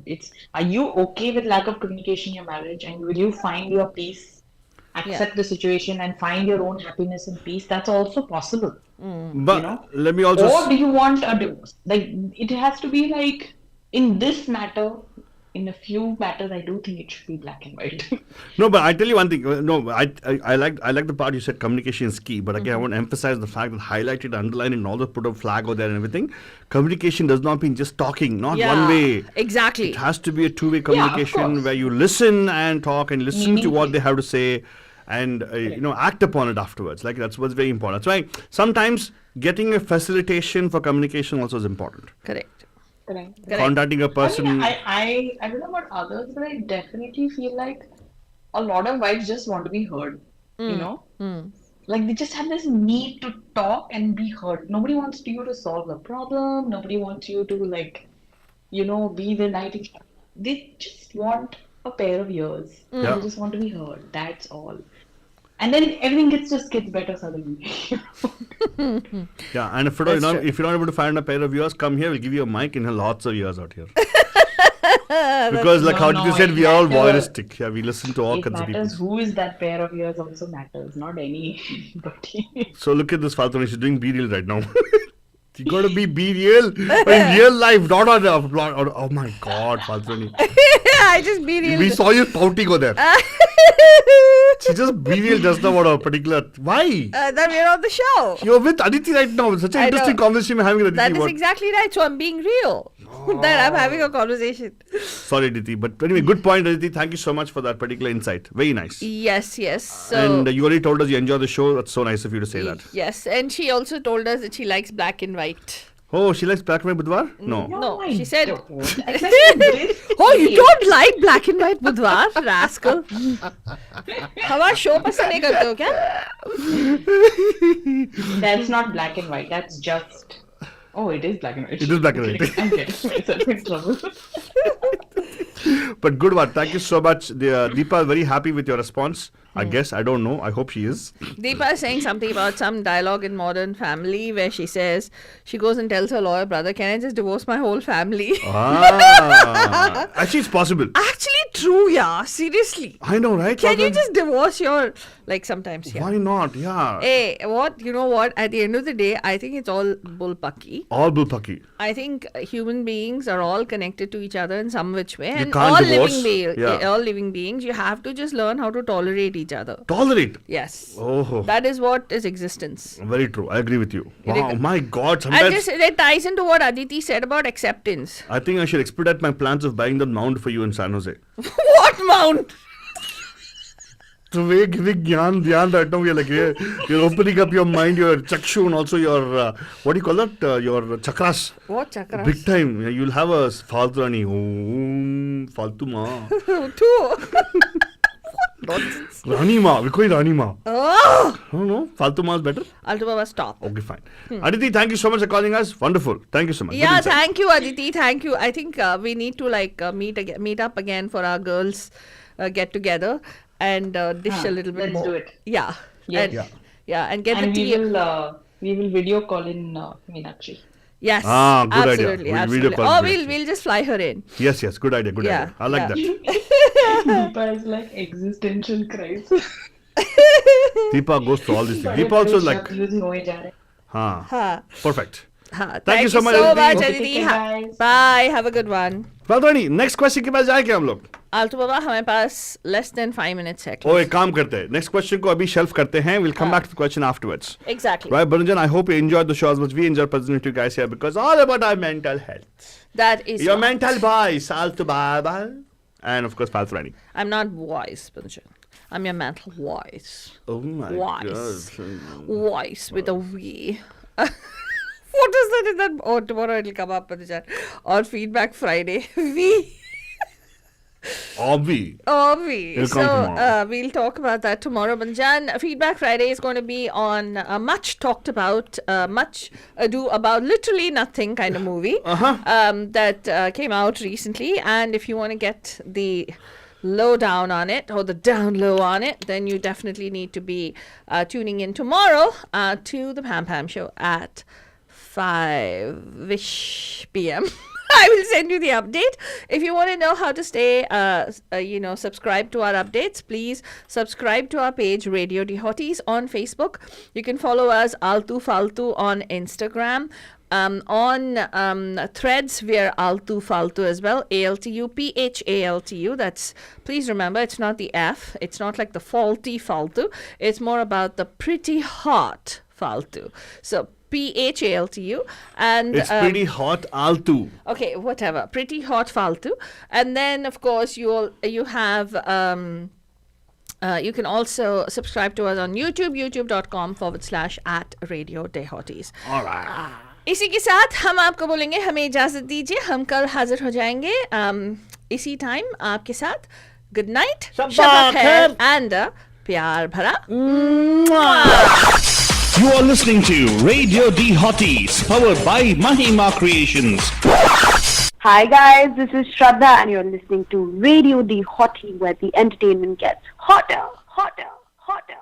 Are you okay with lack of communication in your marriage? And will you find your peace, accept the situation, and find your own happiness and peace? That's also possible. But you know? let me also... Or do you want a divorce? Like, it has to be like, in this matter, in a few matters, I do think it should be black and white. No, but I tell you one thing. No, I like the part you said communication is key. But again, I want to emphasize the fact that highlighted, underlined, and all the put a flag over there and everything. Communication does not mean just talking, not one way. Exactly. It has to be a two-way communication course. where you listen and talk and listen to what they have to say, and act upon it afterwards. Like that's what's very important. That's why sometimes getting a facilitation for communication also is important. Correct. Correct. Contacting a person. I don't know about others, but I definitely feel like a lot of wives just want to be heard. You know? Like they just have this need to talk and be heard. Nobody wants you to solve the problem. Nobody wants you to be the knight in shining. They just want a pair of ears. Yeah. They just want to be heard. That's all. And then everything gets better suddenly. Yeah, and if you're That's not true. if you're not able to find a pair of ears, come here. We'll give you a mic and have lots of ears out here. Because like how did you said, it we are all matters. voyeuristic. Yeah, we listen to all It kinds of matters people. who is that pair of ears also matters, not anybody. So look at this Falcon. She's doing B-reel right now. You gotta be real. But in real life, not on oh my God, Faltuni. I just be real. We saw you pouty go there. She just be real just now about a particular. Why? Then we're on the show. You're with Aditi right now. Such an I interesting know. conversation we're having with Aditi. That is exactly right. So I'm being real. That I'm having a conversation. Sorry, Aditi. But anyway, good point, Aditi. Thank you so much for that particular insight. Very nice. Yes. So, And you already told us you enjoy the show. That's so nice of you to say that. yes, and she also told us that she likes black and white. Oh, she likes black and white Budhwar? No. No, I she said. don't. Exactly. Oh, you don't like black and white Budhwar, rascal. हमारा show पसंद नहीं करते हो क्या? That's not black and white. That's just. Oh, it is black and white. It is black and white. I'm getting myself in trouble. But good one. Thank you so much. Deepa is very happy with your response. I guess. I don't know. I hope she is. Deepa is saying something about some dialogue in Modern Family where she says, she goes and tells her lawyer brother, can I just divorce my whole family? Actually, it's possible. Actually true, yeah. Seriously. I know, right? Can you Falguni? just divorce your, like sometimes, yeah. Why not? Yeah. Hey, what? You know what? At the end of the day, I think it's all bullpucky. All bullpucky. I think human beings are all connected to each other in some which way. And can't all divorce. all living beings, you have to just learn how to tolerate each other. Tolerate. Yes. Oh. That is what is existence. Very true. I agree with you. You Wow. agree? My God. And Sometimes this it ties into what Aditi said about acceptance. I think I should expedite my plans of buying the mound for you in San Jose. What mount? The way giving gyan right now, you're opening up your mind, your chakshu, and also your, what do you call that? Your chakras. What chakras? Big time. You'll have a faltu rani. Faltu ma. Two. Nonsense. Rani ma. We call it Rani ma. Oh! I don't know. Faltu ma is better. Alto Baba, stop. Okay, fine. Aditi, thank you so much for calling us. Wonderful. Thank you so much. Good Yeah, insight. thank you, Aditi. Thank you. I think we need to meet up again for our girls get together and dish a little bit let's more. do it. Yeah. Yes. And, Yeah. and get And the we tea. will video call in Meenakshi. Yes. Ah, good idea. absolutely, We'll absolutely. video call Oh, Meenakshi. we'll just fly her in. Yes, good idea. Good Yeah, idea. I like yeah. that. Deepa is like existential crisis. Deepa goes through all these things. Deepa also like, Ha. perfect. Ha. Thank you so much, so Aditi. much, Okay, Aditi. take care, guys. Bye. Have a good one. Well, Rani, next question के पास जाए क्या हम लोग? Alto Baba, हमारे पास less than 5 minutes है. Oh, एक काम करते हैं. Next question को अभी shelf करते हैं. We'll come back to the question afterwards. Exactly. Right, Baranjan, I hope you enjoyed the show as much we enjoyed presenting to you guys here because all about our mental health. That is Your not- mental voice, Alto Baba. And of course, Faltu Rani. I'm not voice, Banshan. I'm your mental voice. Oh my Voice. God. Voice with a V. What is that in that? Oh, tomorrow it'll come up, Banshan. On Feedback Friday. V. Obvi. Oh, V. It'll So come tomorrow. we'll talk about that tomorrow. Banjan, Feedback Friday is going to be on much talked about, much ado about literally nothing kind of movie that came out recently. And if you want to get the lowdown on it or the down low on it, then you definitely need to be tuning in tomorrow to the Pam Pam Show at 5-ish p.m. I will send you the update. If you want to know how to stay, subscribe to our updates, please subscribe to our page, Radio D Hotties, on Facebook. You can follow us, Altu Faltu, on Instagram. On Threads, we are Altu Faltu as well, ALTU, PHALTU. That's, please remember, it's not the F. It's not like the faulty Faltu. It's more about the pretty hot Faltu. So, PHALTU. And It's pretty hot, Altu. okay, whatever. Pretty hot Faltu. And then, of course, you have... you can also subscribe to us on YouTube, youtube.com/@Radio De Hotties. All right. इसी के साथ हम आपको बोलेंगे हमें इजाजत दीजिए हम कल हाजिर हो जाएंगे इसी टाइम आपके साथ गुड नाइट शब्बा खैर एंड प्यार भरा You are listening to Radio D Hotties, powered by Mahima Creations. Hi guys, this is Shraddha and you're listening to Radio D Hottie, where the entertainment gets hotter, hotter, hotter.